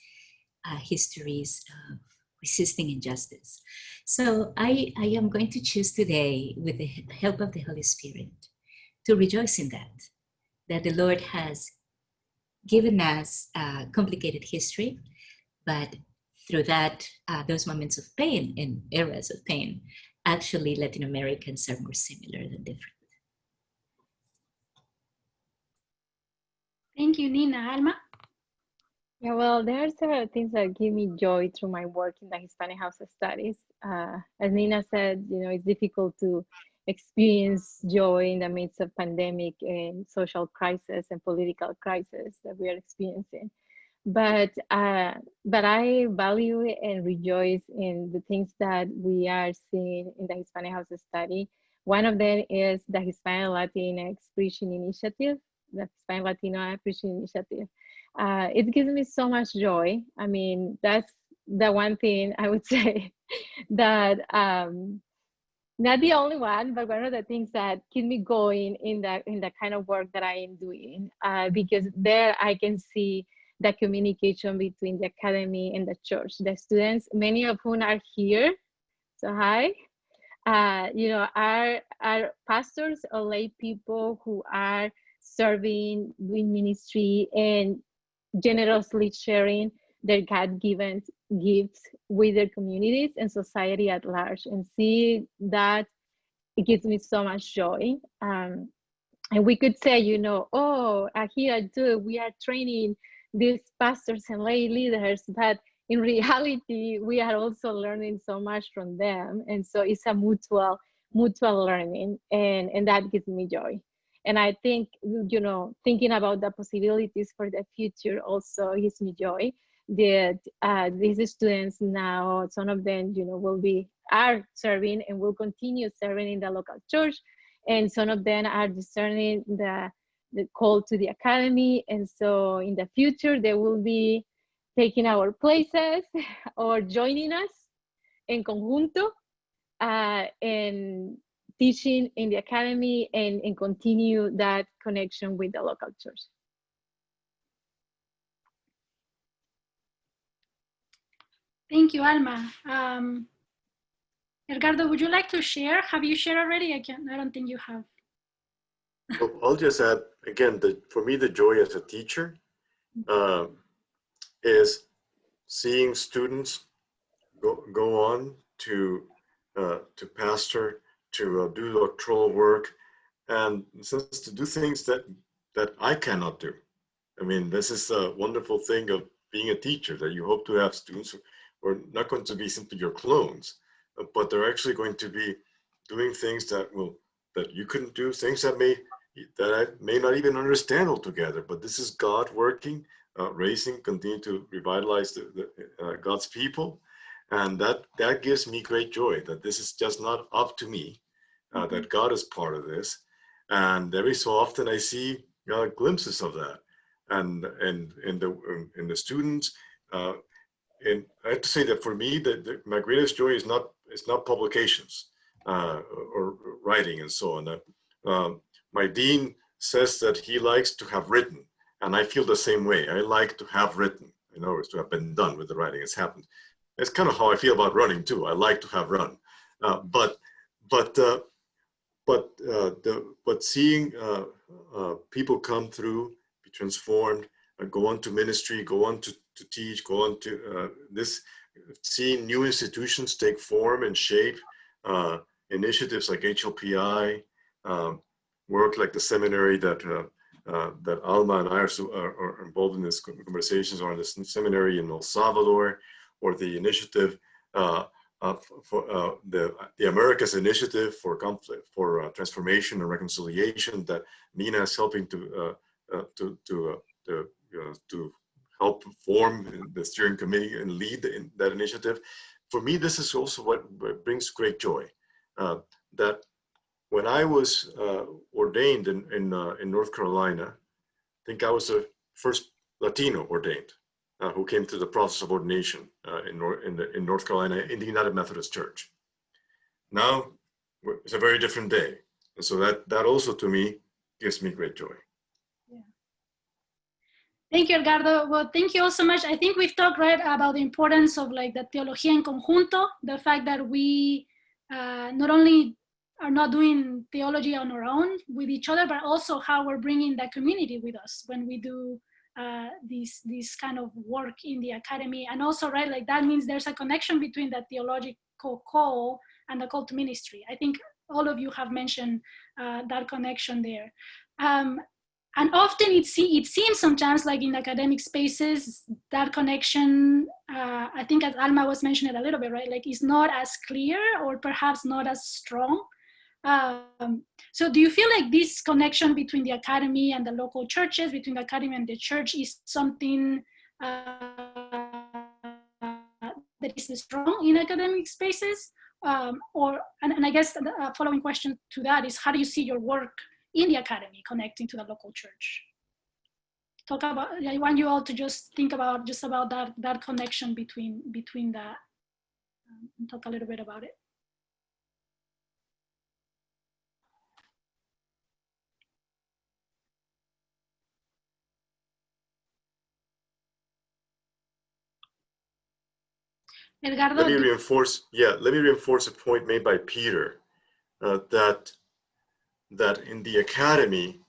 histories of resisting injustice. So I am going to choose today, with the help of the Holy Spirit, to rejoice in that the Lord has given us a complicated history, but through that, those moments of pain and eras of pain, actually Latin Americans are more similar than different. Thank you, Nina. Alma? Yeah, well, there are several things that give me joy through my work in the Hispanic House of Studies. As Nina said, it's difficult to experience joy in the midst of pandemic and social crisis and political crisis that we are experiencing. But I value and rejoice in the things that we are seeing in the Hispanic House of Study. One of them is the Hispanic Latinx Preaching Initiative, the Hispanic Latino Preaching Initiative. It gives me so much joy. I mean, that's the one thing I would say that not the only one, but one of the things that keep me going in the kind of work that I am doing, because there I can see the communication between the academy and the church. The students, many of whom are here, so hi, are pastors or lay people who are serving, doing ministry, and generously sharing their God-given gifts with their communities and society at large. And see that, it gives me so much joy. And we could say, oh, here at Duke, we are training these pastors and lay leaders, but in reality, we are also learning so much from them. And so it's a mutual learning, and that gives me joy. And I think, thinking about the possibilities for the future also gives me joy that these students now, some of them, are serving and will continue serving in the local church. And some of them are discerning the call to the academy. And so in the future, they will be taking our places or joining us en conjunto and teaching in the academy and continue that connection with the local church. Thank you, Alma. Edgardo, would you like to share? Have you shared already? I don't think you have. I'll just add, again, for me, the joy as a teacher is seeing students go on to pastor, to do doctoral work, and to do things that I cannot do. I mean, this is a wonderful thing of being a teacher, that you hope to have students who are not going to be simply your clones, but they're actually going to be doing things that you couldn't do, things that I may not even understand altogether. But this is God working, raising, continue to revitalize God's people. And that gives me great joy, that this is just not up to me, that God is part of this. And every so often I see glimpses of that. And in the students, and I have to say that for me, my greatest joy is not publications or writing and so on. My dean says that he likes to have written, and I feel the same way. I like to have written, in other words, to have been done with the writing. It's happened. It's kind of how I feel about running too. I like to have run, but seeing people come through, be transformed, go on to ministry, go on to teach, go on to seeing new institutions take form and shape, initiatives like HLPI, work like the seminary that Alma and I are involved in this conversations, or in this seminary in El Salvador, or the initiative for the Americas Initiative for Conflict, for Transformation and Reconciliation that Nina is helping to help form the steering committee and lead that initiative. For me, this is also what brings great joy. That when I was ordained in North Carolina, I think I was the first Latino ordained who came through the process of ordination in North Carolina in the United Methodist Church. Now it's a very different day, and so that also to me gives me great joy. Yeah. Thank you, Edgardo. Well, thank you all so much. I think we've talked, right, about the importance of like the teología en conjunto, the fact that we not only are not doing theology on our own with each other, but also how we're bringing the community with us when we do this kind of work in the academy. And also, right, like that means there's a connection between the theological call and the call to ministry. I think all of you have mentioned that connection there. And often it seems sometimes like in academic spaces, that connection, I think as Alma was mentioning a little bit, right? Like it's not as clear or perhaps not as strong. So do you feel like this connection between the academy and the local churches, between the academy and the church is something that is strong in academic spaces? And I guess the following question to that is, how do you see your work in the academy connecting to the local church? Talk about, I want you all to just think about that connection between that, and talk a little bit about it. Edgardo, let me reinforce a point made by Peter, that in the academy,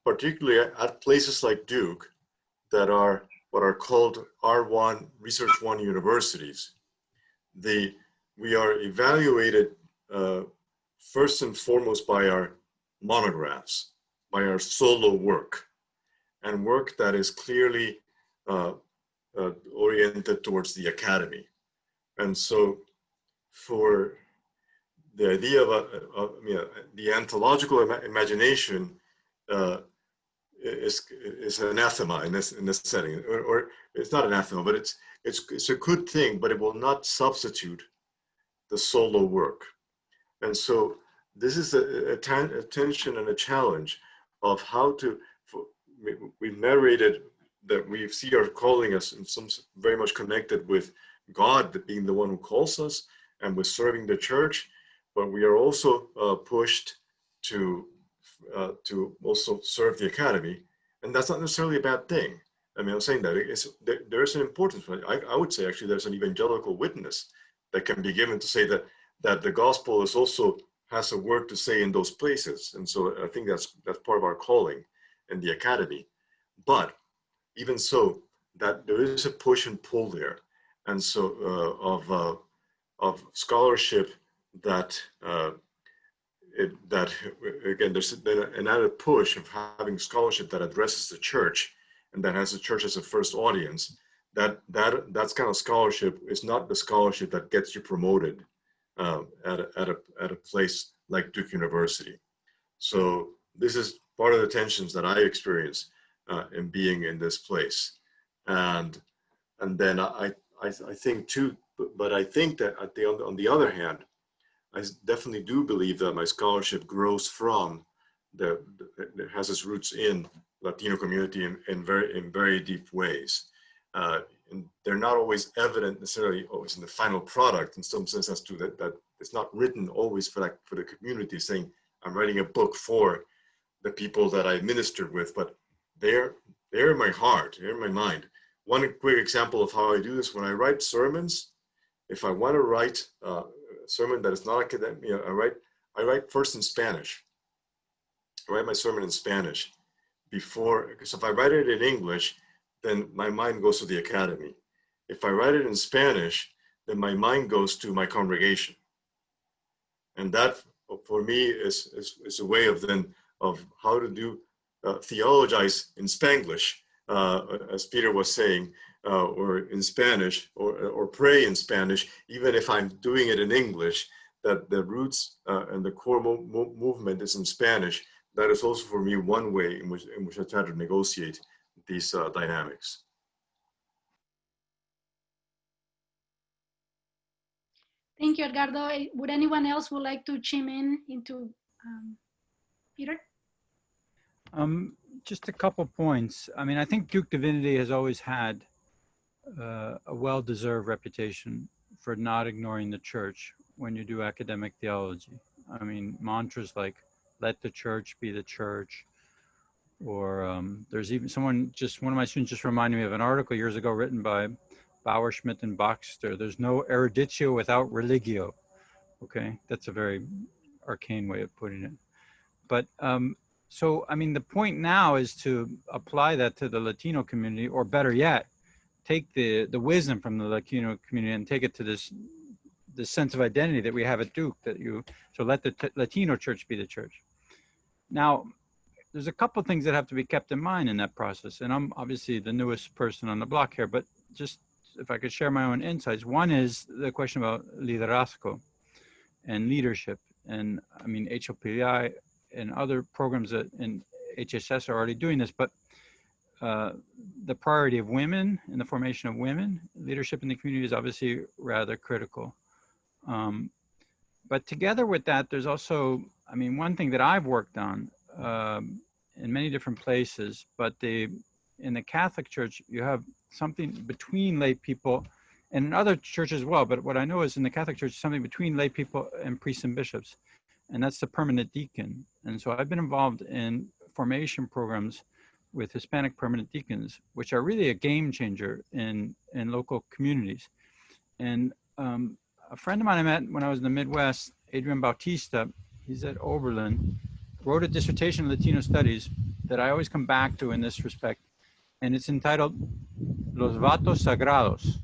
particularly at places like Duke, that are what are called R1, Research 1 universities, we are evaluated first and foremost by our monographs, by our solo work, and work that is clearly oriented towards the academy. And so for the idea of the anthological imagination is anathema in this setting, or it's not anathema, but it's a good thing, but it will not substitute the solo work. And so this is a tension and a challenge of how to. We narrated that we see our calling as in some very much connected with God being the one who calls us and with serving the church, but we are also pushed to also serve the academy, and that's not necessarily a bad thing. I mean, I'm saying that there's an importance. I would say actually there's an evangelical witness that can be given to say that the gospel is also has a word to say in those places, and so I think that's part of our calling in the academy. But even so, that there is a push and pull there, and so of scholarship that again, there's an added push of having scholarship that addresses the church and that has the church as a first audience. That's kind of scholarship is not the scholarship that gets you promoted at a place like Duke University. So this is part of the tensions that I experience in being in this place, and then I think too, but I think that on the other hand, I definitely do believe that my scholarship grows from it has its roots in Latino community in very deep ways. And they're not always evident necessarily always in the final product, in some sense as to that it's not written always for the community saying, I'm writing a book for the people that I ministered with, but they're in my heart, they're in my mind. One quick example of how I do this, when I write sermons, if I want to write a sermon that is not academic, I write first in Spanish. I write my sermon in Spanish before, because if I write it in English, then my mind goes to the academy. If I write it in Spanish, then my mind goes to my congregation. And that, for me, is a way of how to do theologize in Spanglish, as Peter was saying, or in Spanish, or pray in Spanish, even if I'm doing it in English, that the roots and the core movement is in Spanish. That is also for me one way in which I try to negotiate these dynamics. Thank you, Edgardo. Would anyone else would like to chime in into Peter? Just a couple points. I mean, I think Duke Divinity has always had a well-deserved reputation for not ignoring the church when you do academic theology. I mean, mantras like, let the church be the church, there's even one of my students just reminded me of an article years ago written by Bauer, Schmidt, and Baxter. There's no eruditio without religio. Okay, that's a very arcane way of putting it. But so, I mean, the point now is to apply that to the Latino community, or better yet, take the wisdom from the Latino community and take it to this sense of identity that we have at Duke, so let the Latino church be the church. Now, there's a couple of things that have to be kept in mind in that process. And I'm obviously the newest person on the block here, but just if I could share my own insights. One is the question about liderazgo and leadership. And I mean, HLPI and other programs in HSS are already doing this, but the priority of women and the formation of women, leadership in the community is obviously rather critical. But together with that, there's also, I mean, one thing that I've worked on in many different places, but in the Catholic Church, you have something between lay people, and in other churches as well, but what I know is in the Catholic Church, something between lay people and priests and bishops, and that's the permanent deacon. And so I've been involved in formation programs with Hispanic permanent deacons, which are really a game changer in local communities. And a friend of mine I met when I was in the Midwest, Adrian Bautista, he's at Oberlin, wrote a dissertation in Latino studies that I always come back to in this respect. And it's entitled Los Vatos Sagrados,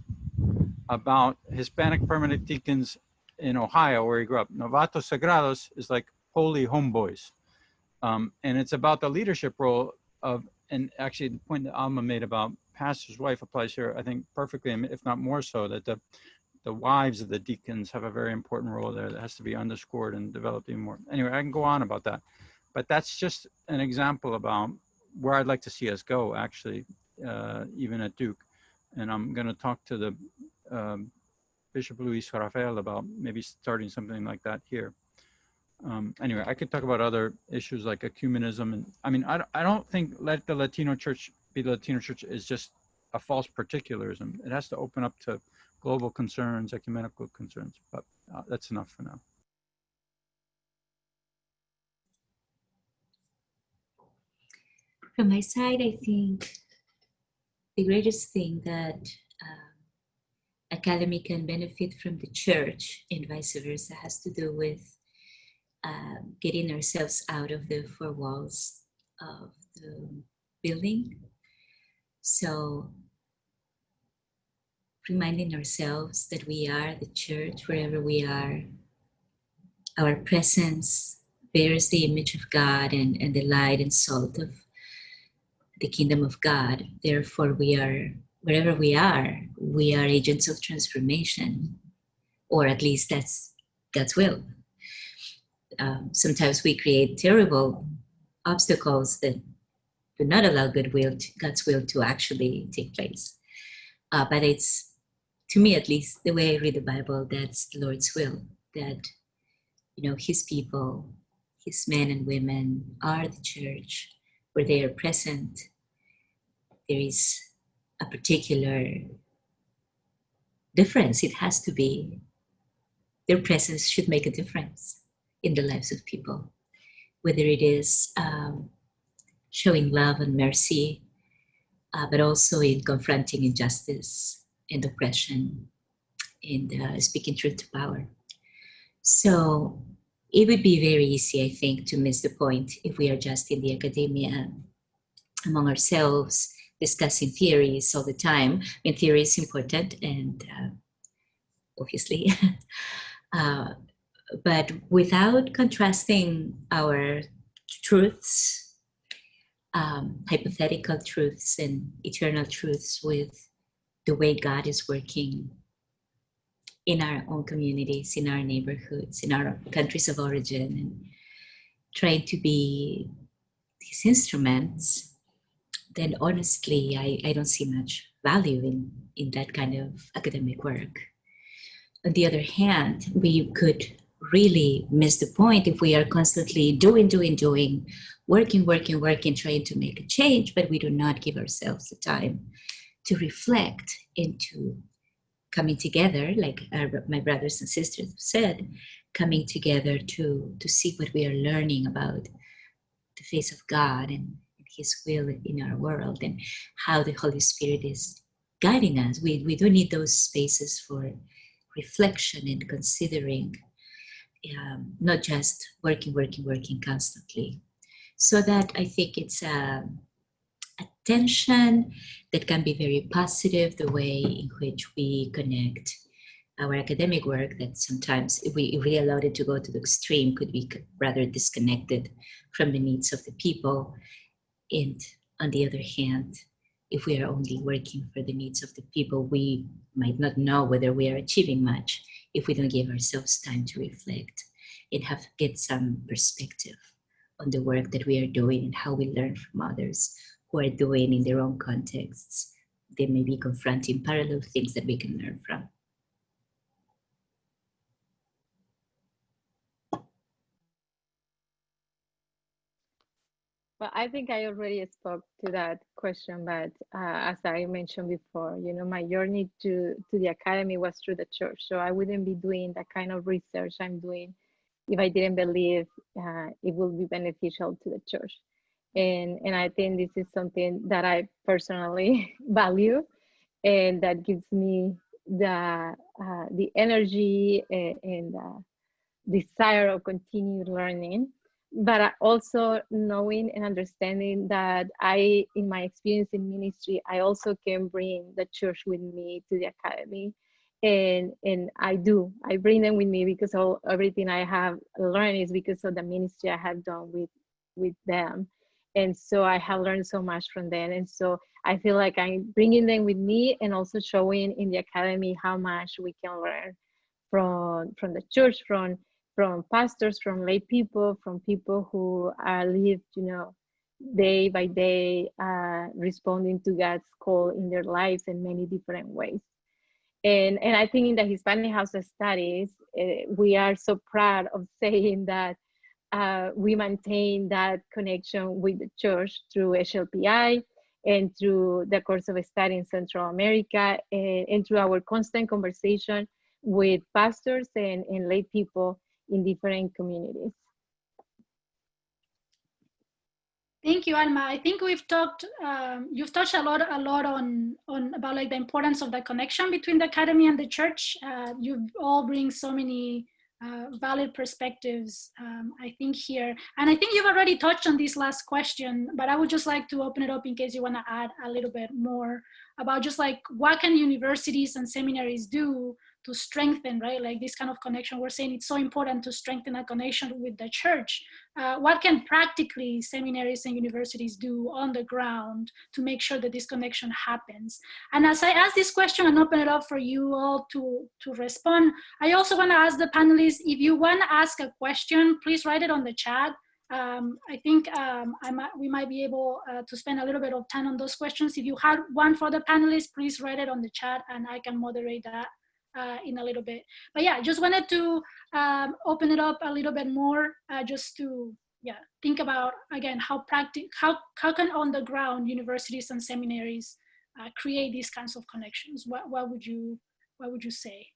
about Hispanic permanent deacons in Ohio, where he grew up. Now, Vatos Sagrados is like holy homeboys. And it's about the leadership role of, and actually the point that Alma made about pastor's wife applies here, I think perfectly, if not more so, that the wives of the deacons have a very important role there that has to be underscored and developed even more. Anyway, I can go on about that, but that's just an example about where I'd like to see us go, actually, even at Duke. And I'm going to talk to the Bishop Luis Rafael about maybe starting something like that here. Anyway, I could talk about other issues like ecumenism. And I mean, I don't think let the Latino church be the Latino church is just a false particularism. It has to open up to global concerns, ecumenical concerns, but that's enough for now. From my side, I think the greatest thing that academy can benefit from the church and vice versa has to do with getting ourselves out of the four walls of the building. So reminding ourselves that we are the church wherever we are. Our presence bears the image of God and the light and salt of the kingdom of God. Therefore, we are, wherever we are agents of transformation, or at least that's God's will. Sometimes we create terrible obstacles that do not allow God's will to actually take place. But it's, to me at least, the way I read the Bible, that's the Lord's will, that, you know, his people, his men and women are the church. Where they are present, there is a particular difference. It has to be, their presence should make a difference in the lives of people, whether it is showing love and mercy, but also in confronting injustice and oppression and speaking truth to power. So it would be very easy, I think, to miss the point if we are just in the academia among ourselves, discussing theories all the time. I mean, theory is important, and obviously, but without contrasting our truths, hypothetical truths and eternal truths with the way God is working in our own communities, in our neighborhoods, in our countries of origin, and trying to be these instruments, then honestly, I don't see much value in that kind of academic work. On the other hand, we could really miss the point if we are constantly doing, working, trying to make a change, but we do not give ourselves the time to reflect into coming together, like my brothers and sisters said, coming together to see what we are learning about the face of God and his will in our world and how the Holy Spirit is guiding us. We do need those spaces for reflection and considering, not just working constantly. So that I think it's a tension that can be very positive, the way in which we connect our academic work, that sometimes if we allowed it to go to the extreme, could be rather disconnected from the needs of the people. And on the other hand, if we are only working for the needs of the people, we might not know whether we are achieving much if we don't give ourselves time to reflect and get some perspective on the work that we are doing and how we learn from others who are doing in their own contexts. They may be confronting parallel things that we can learn from. Well, I think I already spoke to that question, but as I mentioned before, you know, my journey to the academy was through the church. So I wouldn't be doing that kind of research I'm doing if I didn't believe it will be beneficial to the church. And I think this is something that I personally value, and that gives me the energy and desire of continued learning, but also knowing and understanding that in my experience in ministry, I also can bring the church with me to the academy. And I bring them with me because everything I have learned is because of the ministry I have done with them. And so I have learned so much from them. And so I feel like I'm bringing them with me and also showing in the academy how much we can learn from the church, from pastors, from lay people, from people who are lived, you know, day by day, responding to God's call in their lives in many different ways. And I think in the Hispanic House of Studies, we are so proud of saying that we maintain that connection with the church through HLPI and through the course of study in Central America, and through our constant conversation with pastors and lay people in different communities. Thank you, Alma. I think we've talked, you've touched a lot on about like the importance of the connection between the academy and the church. You all bring so many valid perspectives, I think here. And I think you've already touched on this last question, but I would just like to open it up in case you want to add a little bit more about just like what can universities and seminaries do to strengthen, right? Like this kind of connection. We're saying it's so important to strengthen a connection with the church. What can practically seminaries and universities do on the ground to make sure that this connection happens? And as I ask this question and open it up for you all to respond, I also want to ask the panelists, if you want to ask a question, please write it on the chat. I think we might be able to spend a little bit of time on those questions. If you have one for the panelists, please write it on the chat and I can moderate that in a little bit. But yeah, just wanted to open it up a little bit more, just to think about again how can on the ground universities and seminaries create these kinds of connections. What would you say?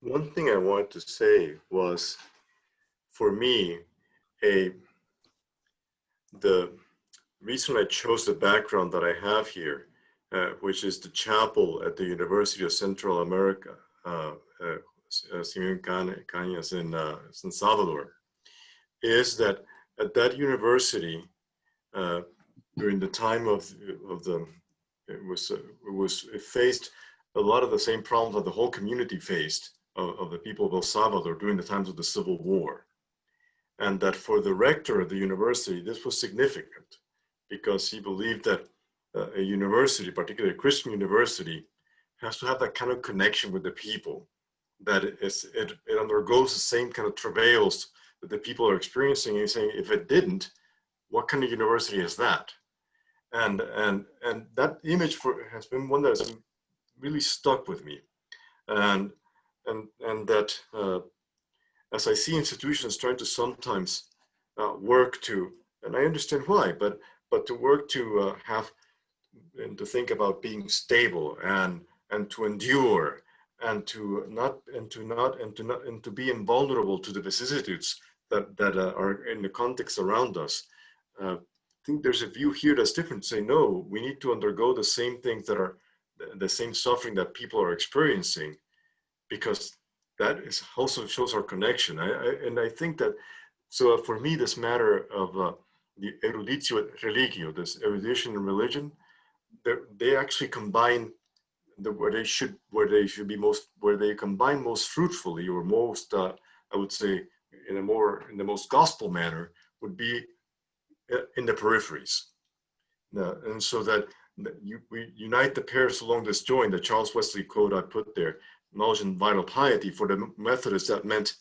One thing I wanted to say was, for me, the reason I chose the background that I have here, which is the chapel at the University of Central America, Simeon Cañas in San Salvador, is that at that university, during the time it faced a lot of the same problems that the whole community faced of the people of El Salvador during the times of the Civil War. And that for the rector of the university, this was significant because he believed that a university, particularly a Christian university, has to have that kind of connection with the people, that it undergoes the same kind of travails that the people are experiencing. And he's saying, if it didn't, what kind of university is that? And that image has been one that's really stuck with me. And that as I see institutions trying to sometimes work to, and I understand why, but to work to have and to think about being stable and and to endure and to be invulnerable to the vicissitudes that are in the context around us. I think there's a view here that's different. Say, no, we need to undergo the same things that are the same suffering that people are experiencing, because that is also shows our connection. And I think that, so for me, this matter of the eruditio et religio, this erudition and religion, they actually combine where they should be most, where they combine most fruitfully, or most, I would say, in the most gospel manner, would be in the peripheries. And so that we unite the pairs along this joint, the Charles Wesley quote I put there, knowledge and vital piety. For the Methodists, that meant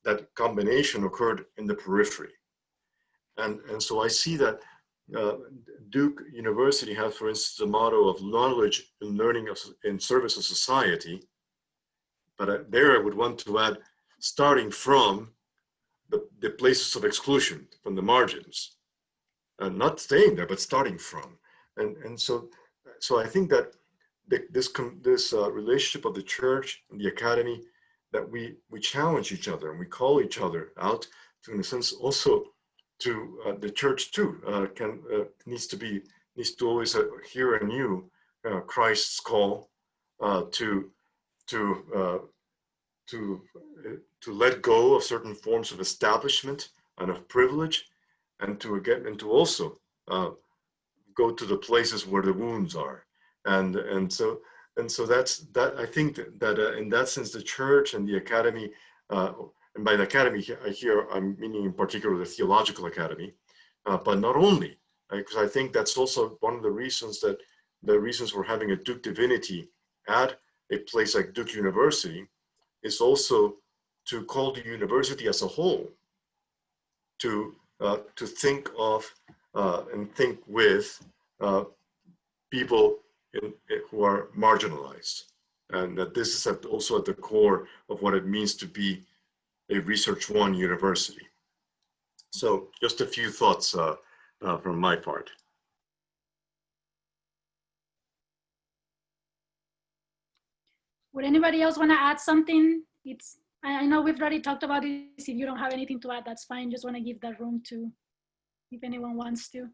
that combination occurred in the periphery. And so I see that Duke University has, for instance, the motto of knowledge and learning in service of society. But there I would want to add, starting from the places of exclusion, from the margins. Not staying there, but starting from. And so I think that this relationship of the church and the academy, that we challenge each other and we call each other out to, in a sense, also to the church too, needs to always hear anew Christ's call to let go of certain forms of establishment and of privilege, and to also go to the places where the wounds are, and so that's that. I think that in that sense, the church and the academy, and by the academy here I'm meaning in particular the theological academy, but not only, because I think that's also one of the reasons we're having a Duke Divinity at a place like Duke University, is also to call the university as a whole to think of and think with people who are marginalized, and that this is also at the core of what it means to be a Research One university. So just a few thoughts from my part. Would anybody else want to add something? I know we've already talked about this. If you don't have anything to add, that's fine. Just want to give that room to, if anyone wants to.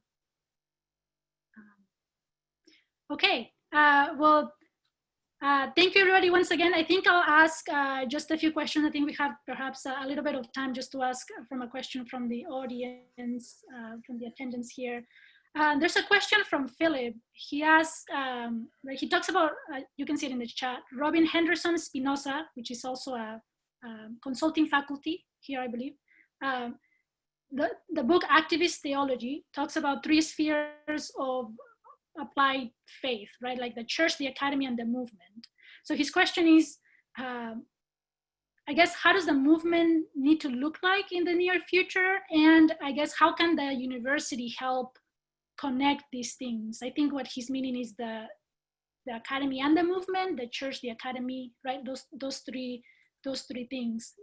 Okay, well, thank you everybody once again. I think I'll ask just a few questions. I think we have perhaps a little bit of time just to ask from a question from the audience, from the attendance here. There's a question from Philip. He asks, he talks about, you can see it in the chat, Robin Henderson Spinoza, which is also a consulting faculty here, I believe. The book Activist Theology talks about 3 spheres of applied faith, right? Like the church, the academy, and the movement. So his question is, I guess, how does the movement need to look like in the near future? And I guess, how can the university help connect these things? I think what he's meaning is the academy and the movement, the church, the academy, right? Those three things.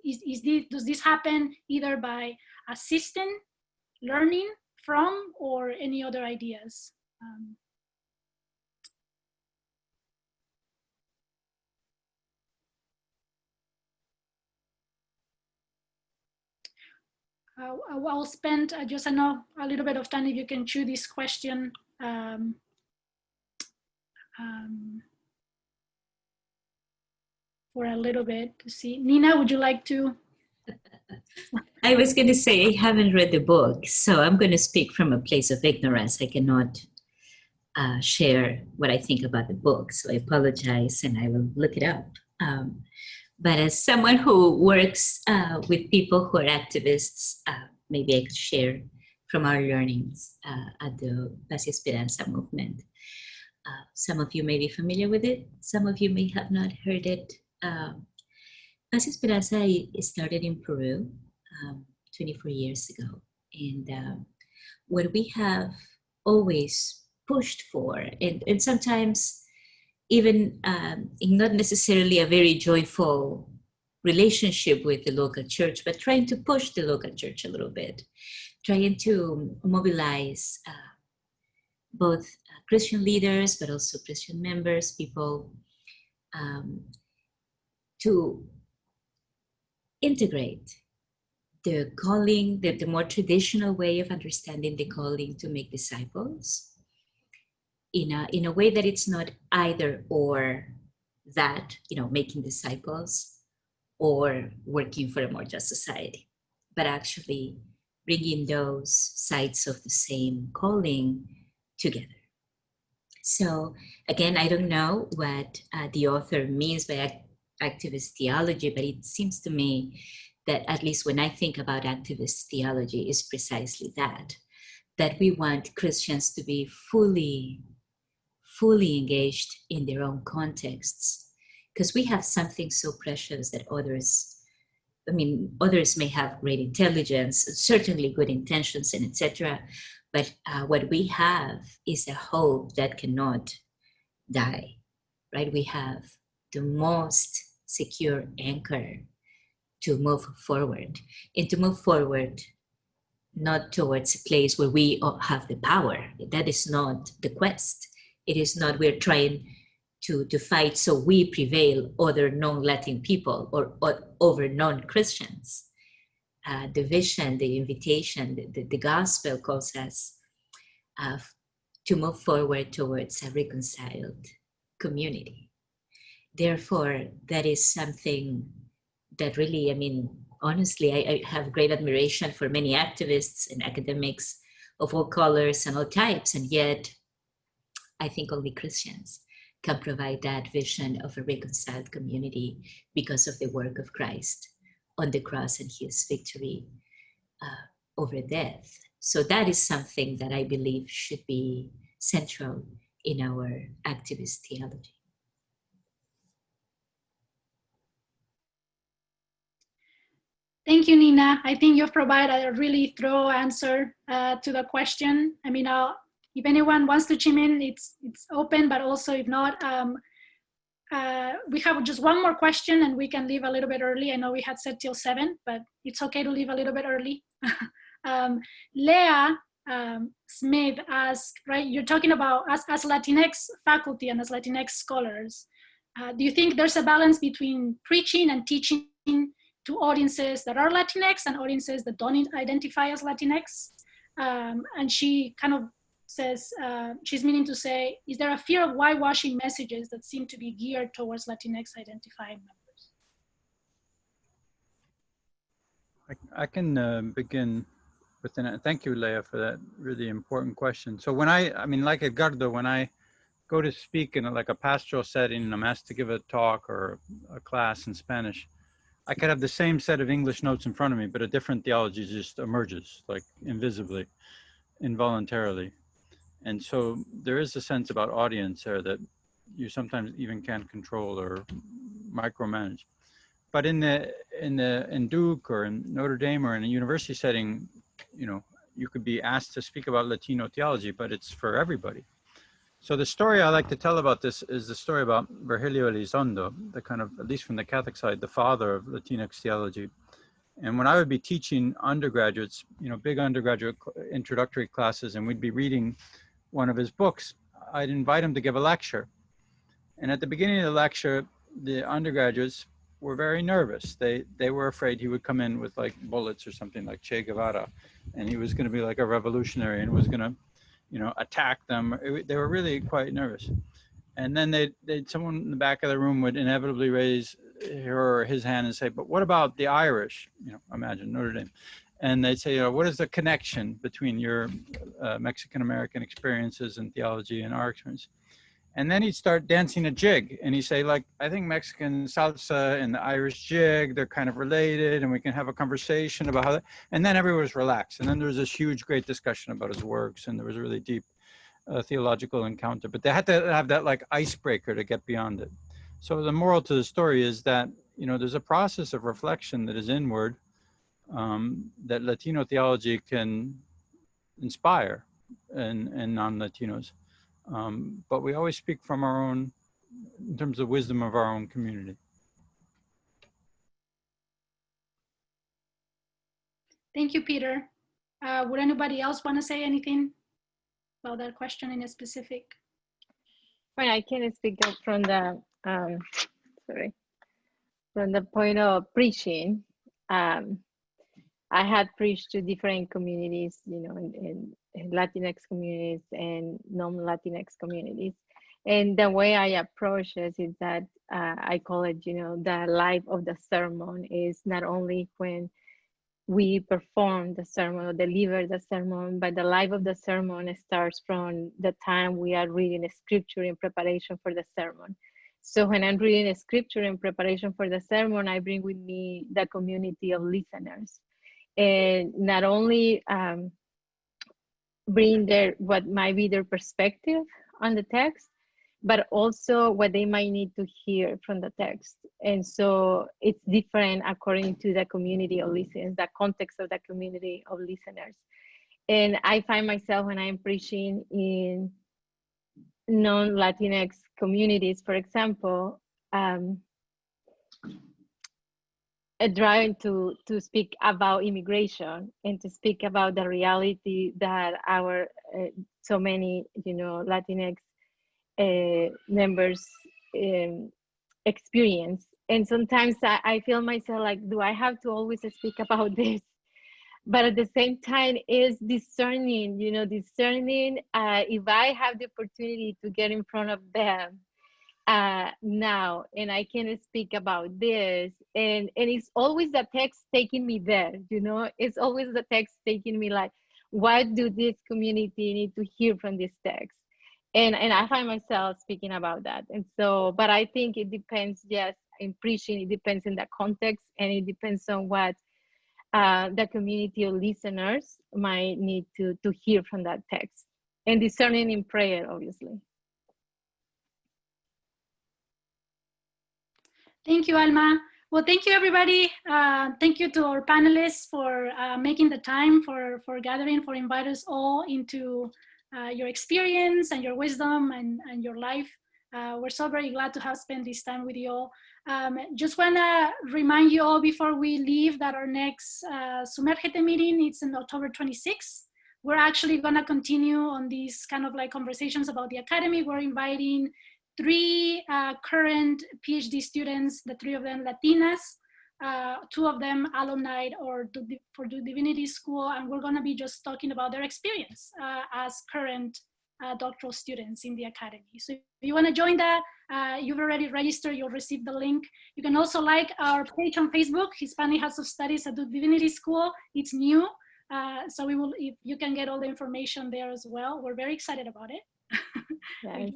Does this happen either by assisting learning from, or any other ideas? I'll spend just a little bit of time, if you can chew this question. For a little bit to see. Nina, would you like to? I was going to say, I haven't read the book, so I'm going to speak from a place of ignorance. I cannot share what I think about the book, so I apologize, and I will look it up. But as someone who works with people who are activists, maybe I could share from our learnings at the Paz y Esperanza movement. Some of you may be familiar with it. Some of you may have not heard it. Paz y Esperanza started in Peru 24 years ago. And what we have always pushed for, and sometimes even in not necessarily a very joyful relationship with the local church, but trying to push the local church a little bit, trying to mobilize both Christian leaders, but also Christian members, people to integrate the calling, the more traditional way of understanding the calling to make disciples in a way that it's not either or that, making disciples or working for a more just society, but actually bringing those sides of the same calling together. So again, I don't know what the author means by activist theology, but it seems to me that at least when I think about activist theology is precisely that we want Christians to be fully engaged in their own contexts, because we have something so precious that others may have great intelligence, certainly good intentions, and etc. But what we have is a hope that cannot die, right? We have the most secure anchor to move forward, and to move forward not towards a place where we have the power. That is not the quest. It is not we're trying to fight so we prevail other non-Latin people or over non-Christians. The vision, the invitation, the gospel calls us to move forward towards a reconciled community. Therefore, that is something that really, honestly, I have great admiration for many activists and academics of all colors and all types, and yet I think only Christians can provide that vision of a reconciled community because of the work of Christ on the cross and his victory over death. So that is something that I believe should be central in our activist theology. Thank you, Nina. I think you've provided a really thorough answer to the question. If anyone wants to chime in, it's open, but also if not, we have just one more question and we can leave a little bit early. I know we had said till 7, but it's okay to leave a little bit early. Leah Smith asked, right, you're talking about as Latinx faculty and as Latinx scholars, do you think there's a balance between preaching and teaching to audiences that are Latinx and audiences that don't identify as Latinx? And she kind of says, she's meaning to say, is there a fear of whitewashing messages that seem to be geared towards Latinx identifying members? I can begin with an, thank you, Leah, for that really important question. So when like Edgardo, when I go to speak in a pastoral setting and I'm asked to give a talk or a class in Spanish, I could have the same set of English notes in front of me, but a different theology just emerges, like invisibly, involuntarily. And so there is a sense about audience there that you sometimes even can't control or micromanage. But in Duke or in Notre Dame or in a university setting, you could be asked to speak about Latino theology, but it's for everybody. So the story I like to tell about this is the story about Virgilio Elizondo, the kind of, at least from the Catholic side, the father of Latinx theology. And when I would be teaching undergraduates, big undergraduate introductory classes, and we'd be reading one of his books, I'd invite him to give a lecture. And at the beginning of the lecture, the undergraduates were very nervous. They were afraid he would come in with like bullets or something like Che Guevara, and he was going to be like a revolutionary and was going to, attack them. They were really quite nervous. And then someone in the back of the room would inevitably raise her or his hand and say, but what about the Irish? Imagine Notre Dame. And they'd say, what is the connection between your Mexican-American experiences and theology and our experience? And then he'd start dancing a jig. And he'd say, I think Mexican salsa and the Irish jig, they're kind of related, and we can have a conversation about how that. And then everyone was relaxed. And then there was this huge, great discussion about his works, and there was a really deep theological encounter. But they had to have that icebreaker to get beyond it. So the moral to the story is that, there's a process of reflection that is inward, that Latino theology can inspire and non-Latinos. But we always speak from our own, in terms of wisdom of our own community. Thank you, Peter. Would anybody else want to say anything about that question in a specific? Well, I can speak up from the sorry, from the point of preaching, I had preached to different communities, you know, in Latinx communities and non-Latinx communities. And the way I approach it is that I call it, you know, the life of the sermon is not only when we perform the sermon or deliver the sermon, but the life of the sermon starts from the time we are reading a scripture in preparation for the sermon. So when I'm reading a scripture in preparation for the sermon, I bring with me the community of listeners, and not only bring what might be their perspective on the text, but also what they might need to hear from the text. And so it's different according to the community of listeners, the context of the community of listeners. And I find myself when I'm preaching in non-Latinx communities, for example, trying to speak about immigration and to speak about the reality that our so many, you know, Latinx members experience. And sometimes I feel myself like, do I have to always speak about this? But at the same time is discerning, you know, discerning if I have the opportunity to get in front of them now and I can speak about this, and it's always the text taking me there, you know, it's always the text taking me like, what do this community need to hear from this text? And I find myself speaking about that. And so, but I think it depends, yes, in preaching, it depends in the context, and it depends on what the community of listeners might need to hear from that text, and discerning in prayer, obviously. Thank you, Alma. Well, thank you, everybody. Thank you to our panelists for making the time, for gathering, for inviting us all into your experience and your wisdom and your life. We're so very glad to have spent this time with you all. Just want to remind you all before we leave that our next Sumérgete meeting, it's on October 26th. We're actually going to continue on these kind of like conversations about the academy. We're inviting 3 current PhD students, the 3 of them Latinas, 2 of them alumni for Duke Divinity School, and we're going to be just talking about their experience as current doctoral students in the academy. So if you want to join that, you've already registered, you'll receive the link. You can also like our page on Facebook, Hispanic House of Studies at Duke Divinity School. It's new, so if you can get all the information there as well. We're very excited about it. Yes.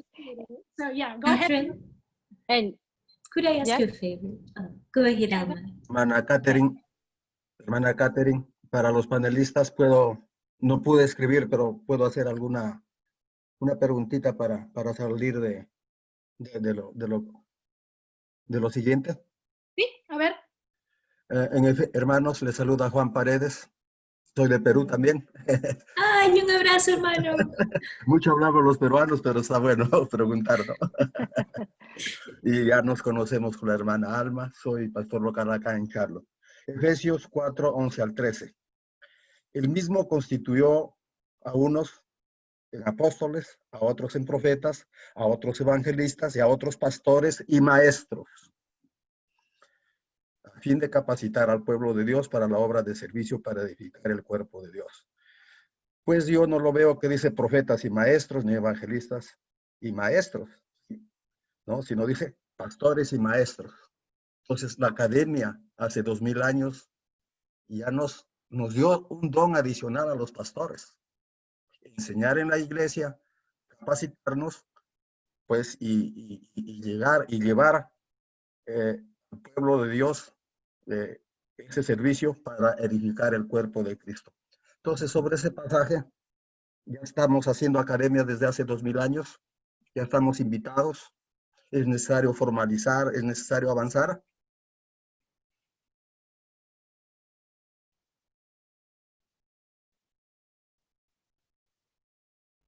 So yeah, go ahead. And could I ask you a favor? Go ahead, Alma. Hermana Katherine, para los panelistas no pude escribir, pero puedo hacer una preguntita para salir de lo siguiente. Sí, a ver. Hermanos, les saluda Juan Paredes. Soy de Perú también. ¡Ay, un abrazo, hermano! Mucho hablamos los peruanos, pero está bueno preguntar, ¿no? Y ya nos conocemos con la hermana Alma. Soy pastor local acá en Charlotte. Efesios 4, 11 al 13. El mismo constituyó a unos en apóstoles, a otros en profetas, a otros evangelistas y a otros pastores y maestros, a fin de capacitar al pueblo de Dios para la obra de servicio para edificar el cuerpo de Dios. Pues yo no lo veo que dice profetas y maestros, ni evangelistas y maestros, ¿no? Sino dice pastores y maestros. Entonces la academia hace 2000 años ya nos dio un don adicional a los pastores. Enseñar en la iglesia, capacitarnos, pues, y llevar al pueblo de Dios ese servicio para edificar el cuerpo de Cristo. Entonces, sobre ese pasaje, ya estamos haciendo academia desde hace 2000 años, ya estamos invitados, es necesario formalizar, es necesario avanzar.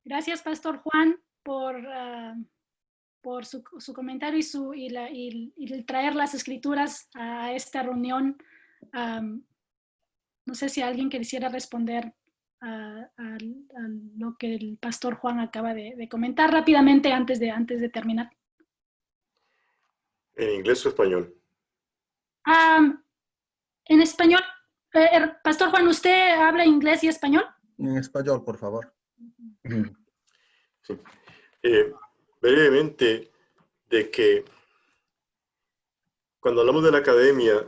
Gracias, Pastor Juan, por su comentario y el traer las escrituras a esta reunión. No sé si alguien quisiera responder a lo que el Pastor Juan acaba de comentar rápidamente antes de terminar. ¿En inglés o español? En español. Pastor Juan, ¿usted habla inglés y español? En español, por favor. Sí. Brevemente, de que cuando hablamos de la academia,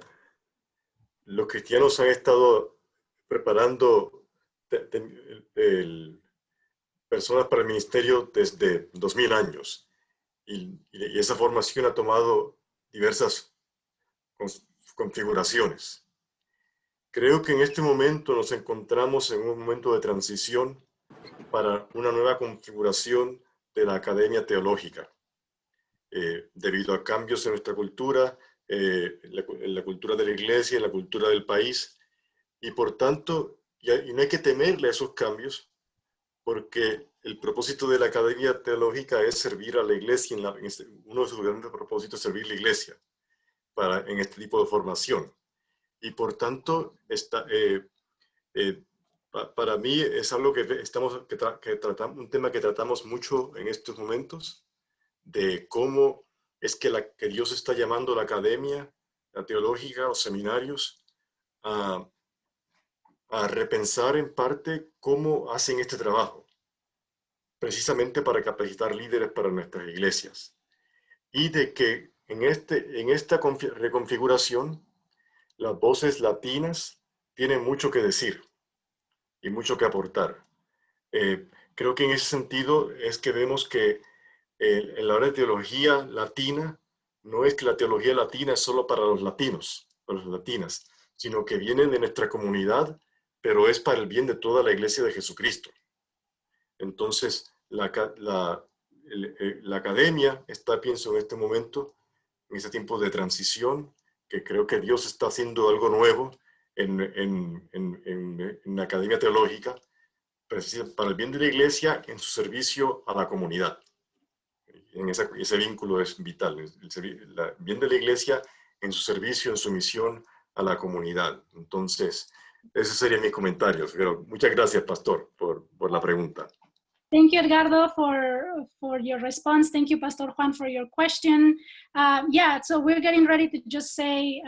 los cristianos han estado preparando personas para el ministerio desde 2000 años. Y esa formación ha tomado diversas configuraciones. Creo que en este momento nos encontramos en un momento de transición para una nueva configuración de la academia teológica, debido a cambios en nuestra cultura, en la cultura de la iglesia, en la cultura del país, y por tanto, y no hay que temerle a esos cambios, porque el propósito de la academia teológica es servir a la iglesia, uno de sus grandes propósitos es servir a la iglesia en este tipo de formación. Y por tanto, para mí es algo que tratamos, un tema que tratamos mucho en estos momentos, de cómo es que Dios está llamando a la academia, la teológica, los seminarios, a repensar en parte cómo hacen este trabajo, precisamente para capacitar líderes para nuestras iglesias. Y de que en esta reconfiguración, las voces latinas tienen mucho que decir y mucho que aportar. Creo que en ese sentido es que vemos que en la hora de teología latina, no es que la teología latina es solo para los latinos, para las latinas, sino que vienen de nuestra comunidad, pero es para el bien de toda la iglesia de Jesucristo. Entonces, la academia está, pienso, en este momento, en ese tiempo de transición, que creo que Dios está haciendo algo nuevo en la academia teológica, para el bien de la iglesia, en su servicio a la comunidad. Ese vínculo es vital, el bien de la iglesia en su servicio, en su misión a la comunidad. Entonces, esos serían mis comentarios. Pero muchas gracias, Pastor, por la pregunta. Thank you, Edgardo, for your response. Thank you, Pastor Juan, for your question. Yeah, so we're getting ready to just say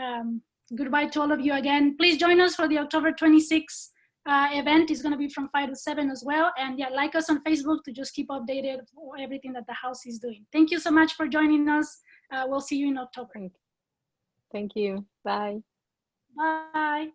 goodbye to all of you again. Please join us for the October 26th event. It's going to be from 5 to 7 as well. And yeah, like us on Facebook to just keep updated for everything that the house is doing. Thank you so much for joining us. We'll see you in October. Thank you. Bye. Bye.